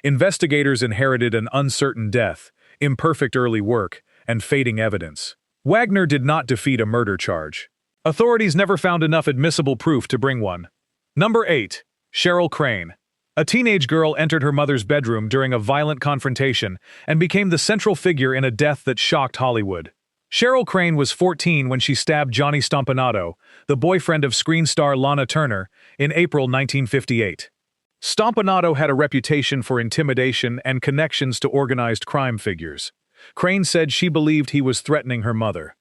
Investigators inherited an uncertain death, imperfect early work, and fading evidence. Wagner did not defeat a murder charge. Authorities never found enough admissible proof to bring one. Number 8. Cheryl Crane. A teenage girl entered her mother's bedroom during a violent confrontation and became the central figure in a death that shocked Hollywood. Cheryl Crane was 14 when she stabbed Johnny Stompanato, the boyfriend of screen star Lana Turner, in April 1958. Stompanato had a reputation for intimidation and connections to organized crime figures. Crane said she believed he was threatening her mother.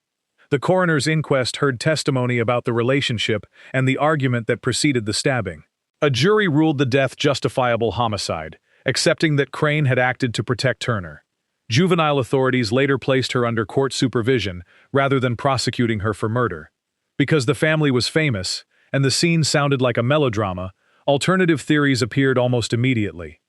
The coroner's inquest heard testimony about the relationship and the argument that preceded the stabbing. A jury ruled the death justifiable homicide, accepting that Crane had acted to protect Turner. Juvenile authorities later placed her under court supervision rather than prosecuting her for murder. Because the family was famous, and the scene sounded like a melodrama, alternative theories appeared almost immediately.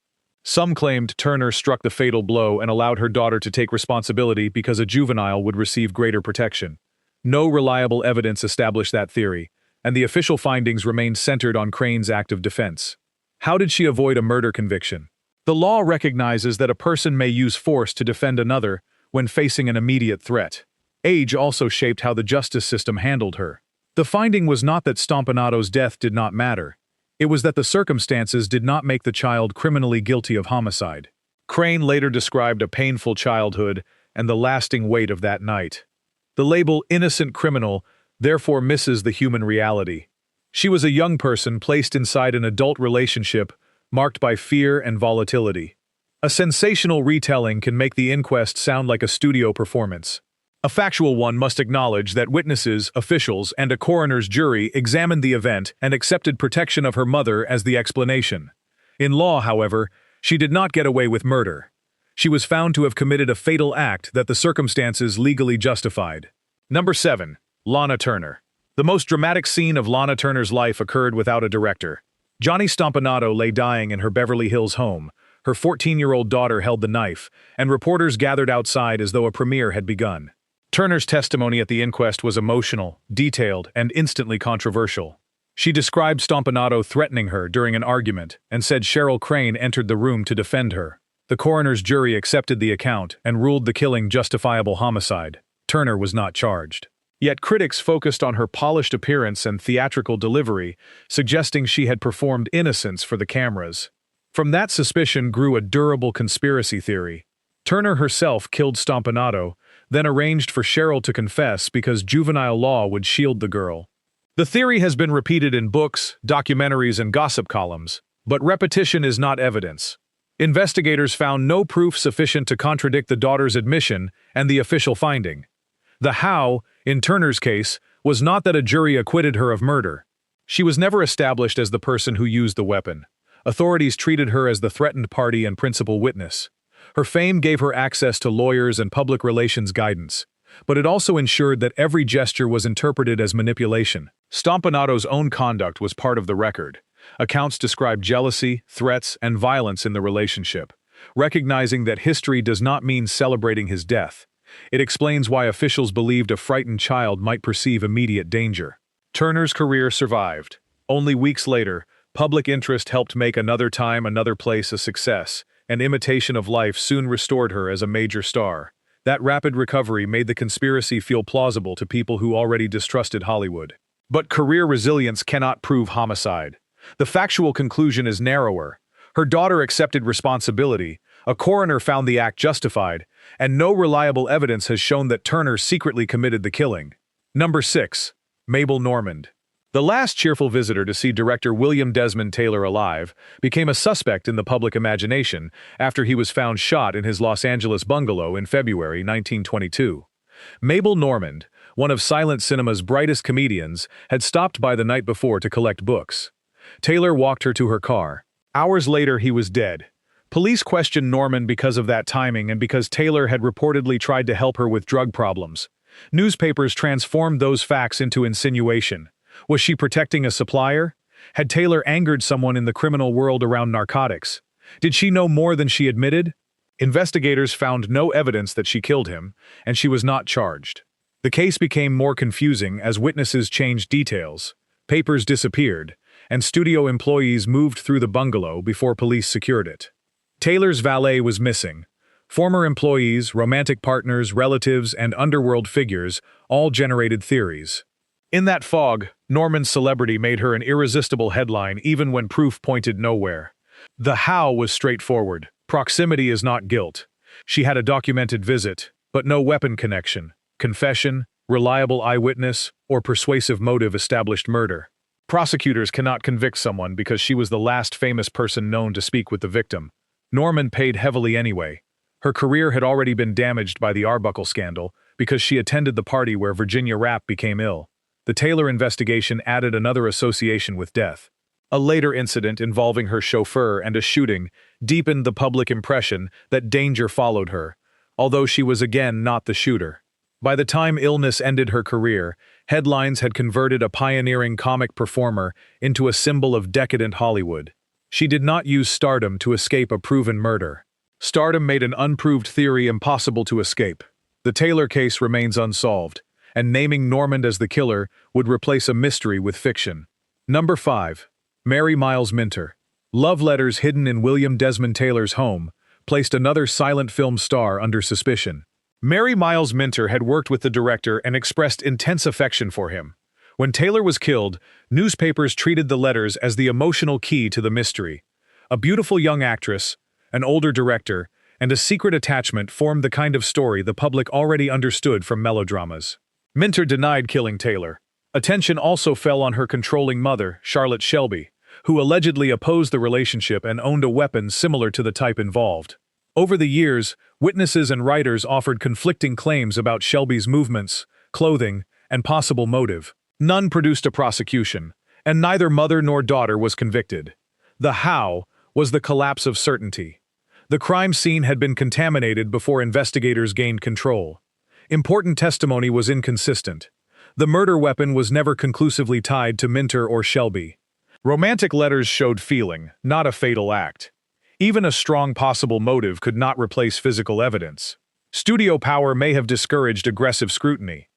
Some claimed Turner struck the fatal blow and allowed her daughter to take responsibility because a juvenile would receive greater protection. No reliable evidence established that theory, and the official findings remained centered on Crane's act of defense. How did she avoid a murder conviction? The law recognizes that a person may use force to defend another when facing an immediate threat. Age also shaped how the justice system handled her. The finding was not that Stompanato's death did not matter. It was that the circumstances did not make the child criminally guilty of homicide. Crane later described a painful childhood and the lasting weight of that night. The label innocent criminal therefore misses the human reality. She was a young person placed inside an adult relationship marked by fear and volatility. A sensational retelling can make the inquest sound like a studio performance. A factual one must acknowledge that witnesses, officials, and a coroner's jury examined the event and accepted protection of her mother as the explanation. In law, however, she did not get away with murder. She was found to have committed a fatal act that the circumstances legally justified. Number 7. Lana Turner. The most dramatic scene of Lana Turner's life occurred without a director. Johnny Stompanato lay dying in her Beverly Hills home. Her 14-year-old daughter held the knife, and reporters gathered outside as though a premiere had begun. Turner's testimony at the inquest was emotional, detailed, and instantly controversial. She described Stompanato threatening her during an argument and said Cheryl Crane entered the room to defend her. The coroner's jury accepted the account and ruled the killing justifiable homicide. Turner was not charged. Yet critics focused on her polished appearance and theatrical delivery, suggesting she had performed innocence for the cameras. From that suspicion grew a durable conspiracy theory. Turner herself killed Stompanato, then arranged for Cheryl to confess because juvenile law would shield the girl. The theory has been repeated in books, documentaries, and gossip columns, but repetition is not evidence. Investigators found no proof sufficient to contradict the daughter's admission and the official finding. The how, in Turner's case, was not that a jury acquitted her of murder. She was never established as the person who used the weapon. Authorities treated her as the threatened party and principal witness. Her fame gave her access to lawyers and public relations guidance, but it also ensured that every gesture was interpreted as manipulation. Stompanato's own conduct was part of the record. Accounts describe jealousy, threats, and violence in the relationship. Recognizing that history does not mean celebrating his death, it explains why officials believed a frightened child might perceive immediate danger. Turner's career survived. Only weeks later, public interest helped make Another Time, Another Place a success, and Imitation of Life soon restored her as a major star. That rapid recovery made the conspiracy feel plausible to people who already distrusted Hollywood. But career resilience cannot prove homicide. The factual conclusion is narrower. Her daughter accepted responsibility, a coroner found the act justified, and no reliable evidence has shown that Turner secretly committed the killing. Number 6. Mabel Normand. The last cheerful visitor to see director William Desmond Taylor alive became a suspect in the public imagination after he was found shot in his Los Angeles bungalow in February 1922. Mabel Normand, one of silent cinema's brightest comedians, had stopped by the night before to collect books. Taylor walked her to her car. Hours later, he was dead. Police questioned Normand because of that timing and because Taylor had reportedly tried to help her with drug problems. Newspapers transformed those facts into insinuation. Was she protecting a supplier? Had Taylor angered someone in the criminal world around narcotics? Did she know more than she admitted? Investigators found no evidence that she killed him, and she was not charged. The case became more confusing as witnesses changed details, papers disappeared, and studio employees moved through the bungalow before police secured it. Taylor's valet was missing. Former employees, romantic partners, relatives, and underworld figures all generated theories. In that fog, Normand's celebrity made her an irresistible headline even when proof pointed nowhere. The how was straightforward. Proximity is not guilt. She had a documented visit, but no weapon connection, confession, reliable eyewitness, or persuasive motive established murder. Prosecutors cannot convict someone because she was the last famous person known to speak with the victim. Normand paid heavily anyway. Her career had already been damaged by the Arbuckle scandal because she attended the party where Virginia Rapp became ill. The Taylor investigation added another association with death. A later incident involving her chauffeur and a shooting deepened the public impression that danger followed her, although she was again not the shooter. By the time illness ended her career, headlines had converted a pioneering comic performer into a symbol of decadent Hollywood. She did not use stardom to escape a proven murder. Stardom made an unproved theory impossible to escape. The Taylor case remains unsolved, and naming Normand as the killer would replace a mystery with fiction. Number 5. Mary Miles Minter. Love letters hidden in William Desmond Taylor's home placed another silent film star under suspicion. Mary Miles Minter had worked with the director and expressed intense affection for him. When Taylor was killed, newspapers treated the letters as the emotional key to the mystery. A beautiful young actress, an older director, and a secret attachment formed the kind of story the public already understood from melodramas. Minter denied killing Taylor. Attention also fell on her controlling mother, Charlotte Shelby, who allegedly opposed the relationship and owned a weapon similar to the type involved. Over the years, witnesses and writers offered conflicting claims about Shelby's movements, clothing, and possible motive. None produced a prosecution, and neither mother nor daughter was convicted. The how was the collapse of certainty. The crime scene had been contaminated before investigators gained control. Important testimony was inconsistent. The murder weapon was never conclusively tied to Minter or Shelby. Romantic letters showed feeling, not a fatal act. Even a strong possible motive could not replace physical evidence. Studio power may have discouraged aggressive scrutiny.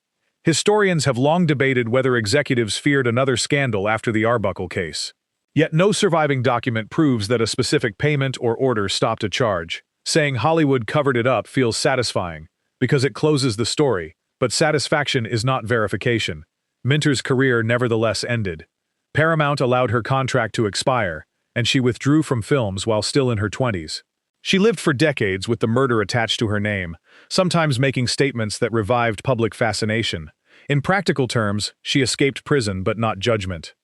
Historians have long debated whether executives feared another scandal after the Arbuckle case. Yet no surviving document proves that a specific payment or order stopped a charge. Saying Hollywood covered it up feels satisfying, because it closes the story, but satisfaction is not verification. Minter's career nevertheless ended. Paramount allowed her contract to expire, and she withdrew from films while still in her 20s. She lived for decades with the murder attached to her name, sometimes making statements that revived public fascination. In practical terms, she escaped prison but not judgment.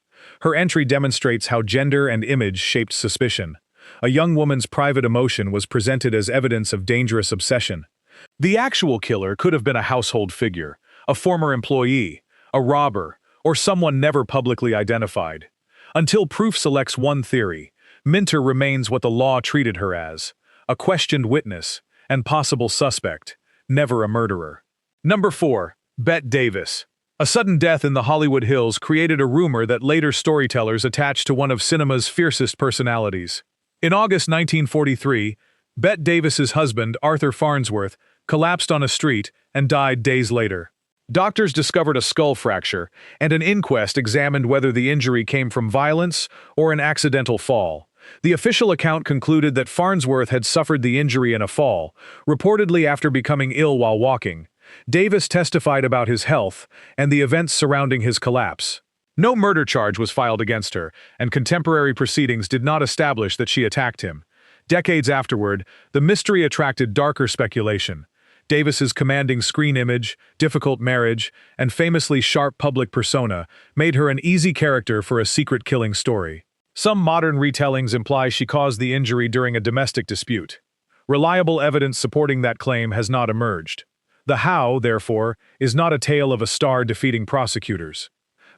Her entry demonstrates how gender and image shaped suspicion. A young woman's private emotion was presented as evidence of dangerous obsession. The actual killer could have been a household figure, a former employee, a robber, or someone never publicly identified. Until proof selects one theory, Minter remains what the law treated her as, a questioned witness and possible suspect, never a murderer. Number 4. Bette Davis. A sudden death in the Hollywood Hills created a rumor that later storytellers attached to one of cinema's fiercest personalities. In August 1943, Bette Davis's husband, Arthur Farnsworth, collapsed on a street and died days later. Doctors discovered a skull fracture, and an inquest examined whether the injury came from violence or an accidental fall. The official account concluded that Farnsworth had suffered the injury in a fall, reportedly after becoming ill while walking. Davis testified about his health and the events surrounding his collapse. No murder charge was filed against her, and contemporary proceedings did not establish that she attacked him. Decades afterward, the mystery attracted darker speculation. Davis's commanding screen image, difficult marriage, and famously sharp public persona made her an easy character for a secret killing story. Some modern retellings imply she caused the injury during a domestic dispute. Reliable evidence supporting that claim has not emerged. The how, therefore, is not a tale of a star defeating prosecutors.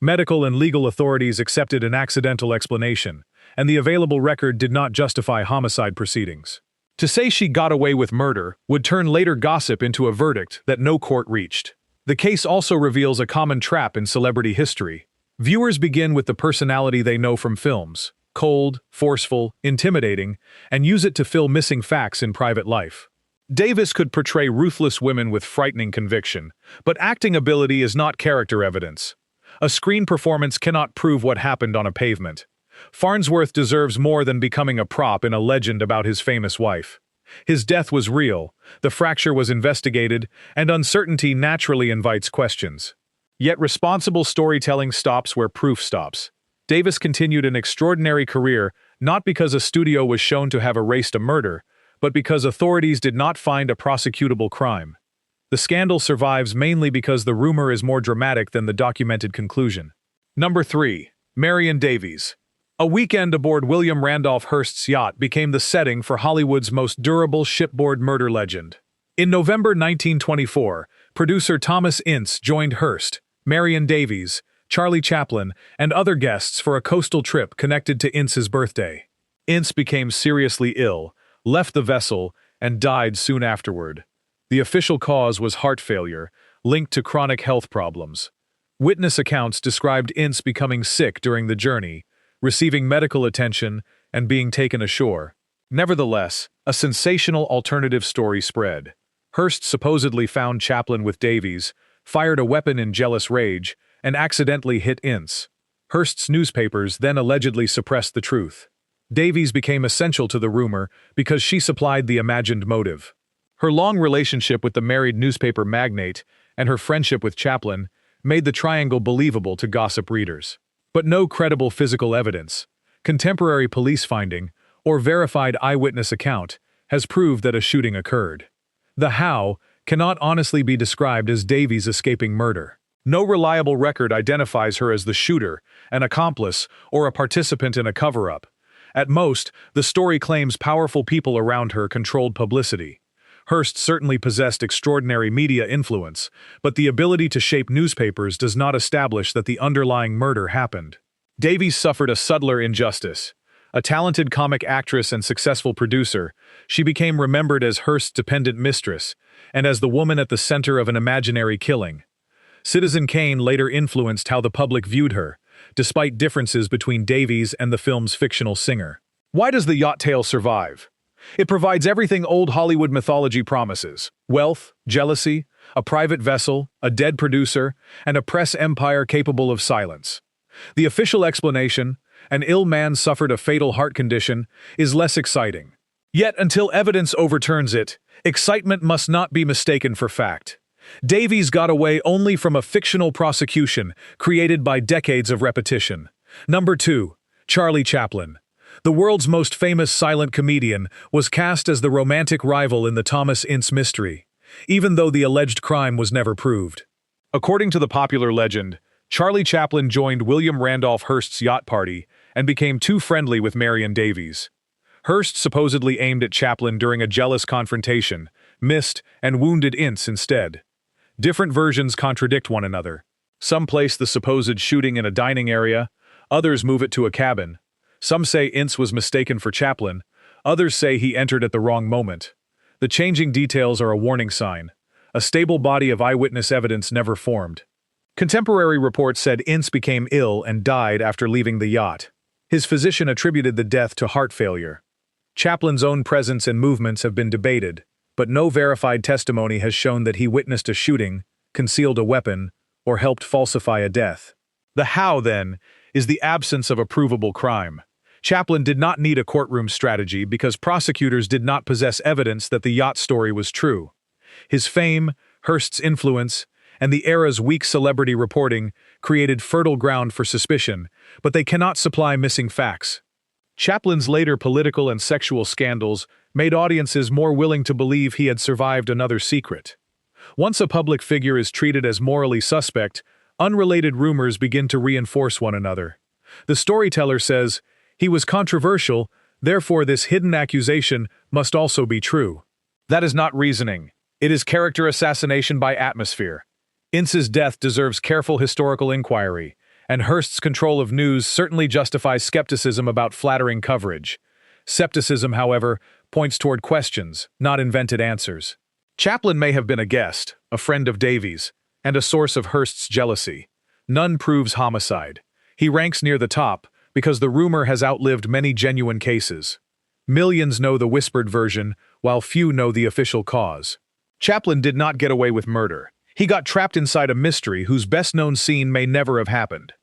Medical and legal authorities accepted an accidental explanation, and the available record did not justify homicide proceedings. To say she got away with murder would turn later gossip into a verdict that no court reached. The case also reveals a common trap in celebrity history. Viewers begin with the personality they know from films, cold, forceful, intimidating, and use it to fill missing facts in private life. Davis could portray ruthless women with frightening conviction, but acting ability is not character evidence. A screen performance cannot prove what happened on a pavement. Farnsworth deserves more than becoming a prop in a legend about his famous wife. His death was real, the fracture was investigated, and uncertainty naturally invites questions. Yet responsible storytelling stops where proof stops. Davis continued an extraordinary career not because a studio was shown to have erased a murder, but because authorities did not find a prosecutable crime. The scandal survives mainly because the rumor is more dramatic than the documented conclusion. Number 3. Marion Davies. A weekend aboard William Randolph Hearst's yacht became the setting for Hollywood's most durable shipboard murder legend. In November 1924, producer Thomas Ince joined Hearst, Marion Davies, Charlie Chaplin, and other guests for a coastal trip connected to Ince's birthday. Ince became seriously ill, left the vessel, and died soon afterward. The official cause was heart failure, linked to chronic health problems. Witness accounts described Ince becoming sick during the journey, receiving medical attention, and being taken ashore. Nevertheless, a sensational alternative story spread. Hearst supposedly found Chaplin with Davies, fired a weapon in jealous rage, and accidentally hit Ince. Hearst's newspapers then allegedly suppressed the truth. Davies became essential to the rumor because she supplied the imagined motive. Her long relationship with the married newspaper magnate and her friendship with Chaplin made the triangle believable to gossip readers. But no credible physical evidence, contemporary police finding, or verified eyewitness account has proved that a shooting occurred. The how cannot honestly be described as Davies escaping murder. No reliable record identifies her as the shooter, an accomplice, or a participant in a cover-up. At most, the story claims powerful people around her controlled publicity. Hearst certainly possessed extraordinary media influence, but the ability to shape newspapers does not establish that the underlying murder happened. Davies suffered a subtler injustice. A talented comic actress and successful producer, she became remembered as Hearst's dependent mistress, and as the woman at the center of an imaginary killing. Citizen Kane later influenced how the public viewed her, despite differences between Davies and the film's fictional singer. Why does the yacht tale survive? It provides everything old Hollywood mythology promises: wealth, jealousy, a private vessel, a dead producer, and a press empire capable of silence. The official explanation, an ill man suffered a fatal heart condition, is less exciting. Yet until evidence overturns it, excitement must not be mistaken for fact. Davies got away only from a fictional prosecution created by decades of repetition. Number 2. Charlie Chaplin. The world's most famous silent comedian was cast as the romantic rival in the Thomas Ince mystery, even though the alleged crime was never proved. According to the popular legend, Charlie Chaplin joined William Randolph Hearst's yacht party and became too friendly with Marion Davies. Hearst supposedly aimed at Chaplin during a jealous confrontation, missed, and wounded Ince instead. Different versions contradict one another. Some place the supposed shooting in a dining area, others move it to a cabin. Some say Ince was mistaken for Chaplin, others say he entered at the wrong moment. The changing details are a warning sign. A stable body of eyewitness evidence never formed. Contemporary reports said Ince became ill and died after leaving the yacht. His physician attributed the death to heart failure. Chaplin's own presence and movements have been debated, but no verified testimony has shown that he witnessed a shooting, concealed a weapon, or helped falsify a death. The how, then, is the absence of a provable crime. Chaplin did not need a courtroom strategy because prosecutors did not possess evidence that the yacht story was true. His fame, Hearst's influence, and the era's weak celebrity reporting created fertile ground for suspicion, but they cannot supply missing facts. Chaplin's later political and sexual scandals made audiences more willing to believe he had survived another secret. Once a public figure is treated as morally suspect, unrelated rumors begin to reinforce one another. The storyteller says, "He was controversial, therefore this hidden accusation must also be true." That is not reasoning. It is character assassination by atmosphere. Ince's death deserves careful historical inquiry, and Hearst's control of news certainly justifies skepticism about flattering coverage. Skepticism, however, points toward questions, not invented answers. Chaplin may have been a guest, a friend of Davies, and a source of Hearst's jealousy. None proves homicide. He ranks near the top because the rumor has outlived many genuine cases. Millions know the whispered version, while few know the official cause. Chaplin did not get away with murder. He got trapped inside a mystery whose best-known scene may never have happened.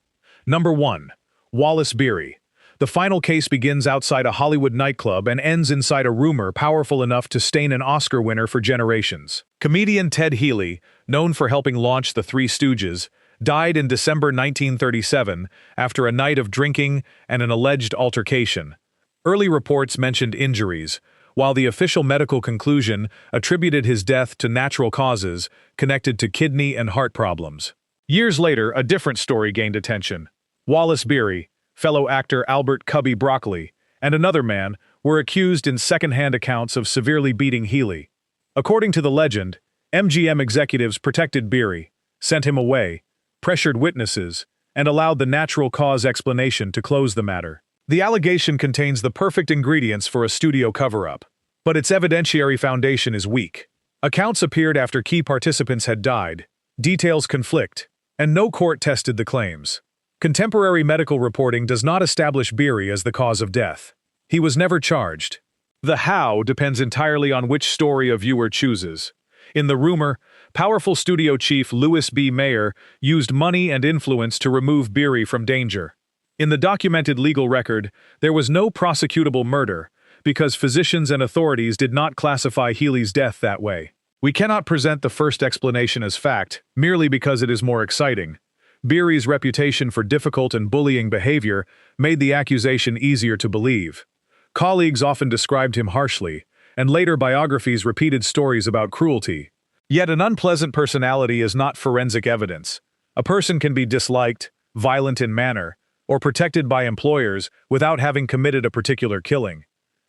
Number 1. Wallace Beery. The final case begins outside a Hollywood nightclub and ends inside a rumor powerful enough to stain an Oscar winner for generations. Comedian Ted Healy, known for helping launch the Three Stooges, died in December 1937 after a night of drinking and an alleged altercation. Early reports mentioned injuries, while the official medical conclusion attributed his death to natural causes connected to kidney and heart problems. Years later, a different story gained attention. Wallace Beery, fellow actor Albert Cubby Broccoli, and another man were accused in second-hand accounts of severely beating Healy. According to the legend, MGM executives protected Beery, sent him away, pressured witnesses, and allowed the natural cause explanation to close the matter. The allegation contains the perfect ingredients for a studio cover-up, but its evidentiary foundation is weak. Accounts appeared after key participants had died, details conflict, and no court tested the claims. Contemporary medical reporting does not establish Beery as the cause of death. He was never charged. The how depends entirely on which story a viewer chooses. In the rumor, powerful studio chief Louis B. Mayer used money and influence to remove Beery from danger. In the documented legal record, there was no prosecutable murder because physicians and authorities did not classify Healy's death that way. We cannot present the first explanation as fact, merely because it is more exciting. Beery's reputation for difficult and bullying behavior made the accusation easier to believe. Colleagues often described him harshly, and later biographies repeated stories about cruelty. Yet an unpleasant personality is not forensic evidence. A person can be disliked, violent in manner, or protected by employers without having committed a particular killing.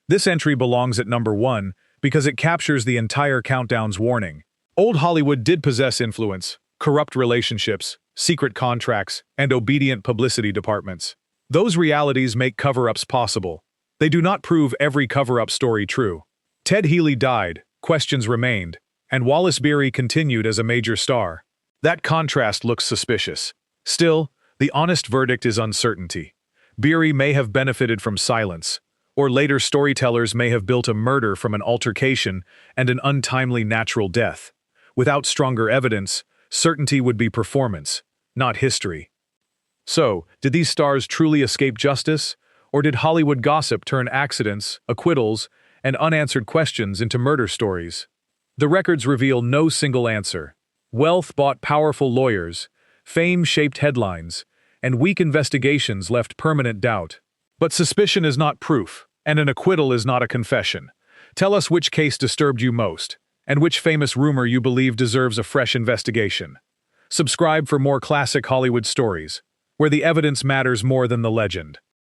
This entry belongs at number 1 because it captures the entire countdown's warning. Old Hollywood did possess influence, corrupt relationships, secret contracts, and obedient publicity departments. Those realities make cover-ups possible. They do not prove every cover-up story true. Ted Healy died, questions remained, and Wallace Beery continued as a major star. That contrast looks suspicious. Still, the honest verdict is uncertainty. Beery may have benefited from silence, or later storytellers may have built a murder from an altercation and an untimely natural death. Without stronger evidence, certainty would be performance, not history. So, did these stars truly escape justice, or did Hollywood gossip turn accidents, acquittals, and unanswered questions into murder stories? The records reveal no single answer. Wealth bought powerful lawyers, fame shaped headlines, and weak investigations left permanent doubt. But suspicion is not proof, and an acquittal is not a confession. Tell us which case disturbed you most, and which famous rumor you believe deserves a fresh investigation. Subscribe for more classic Hollywood stories, where the evidence matters more than the legend.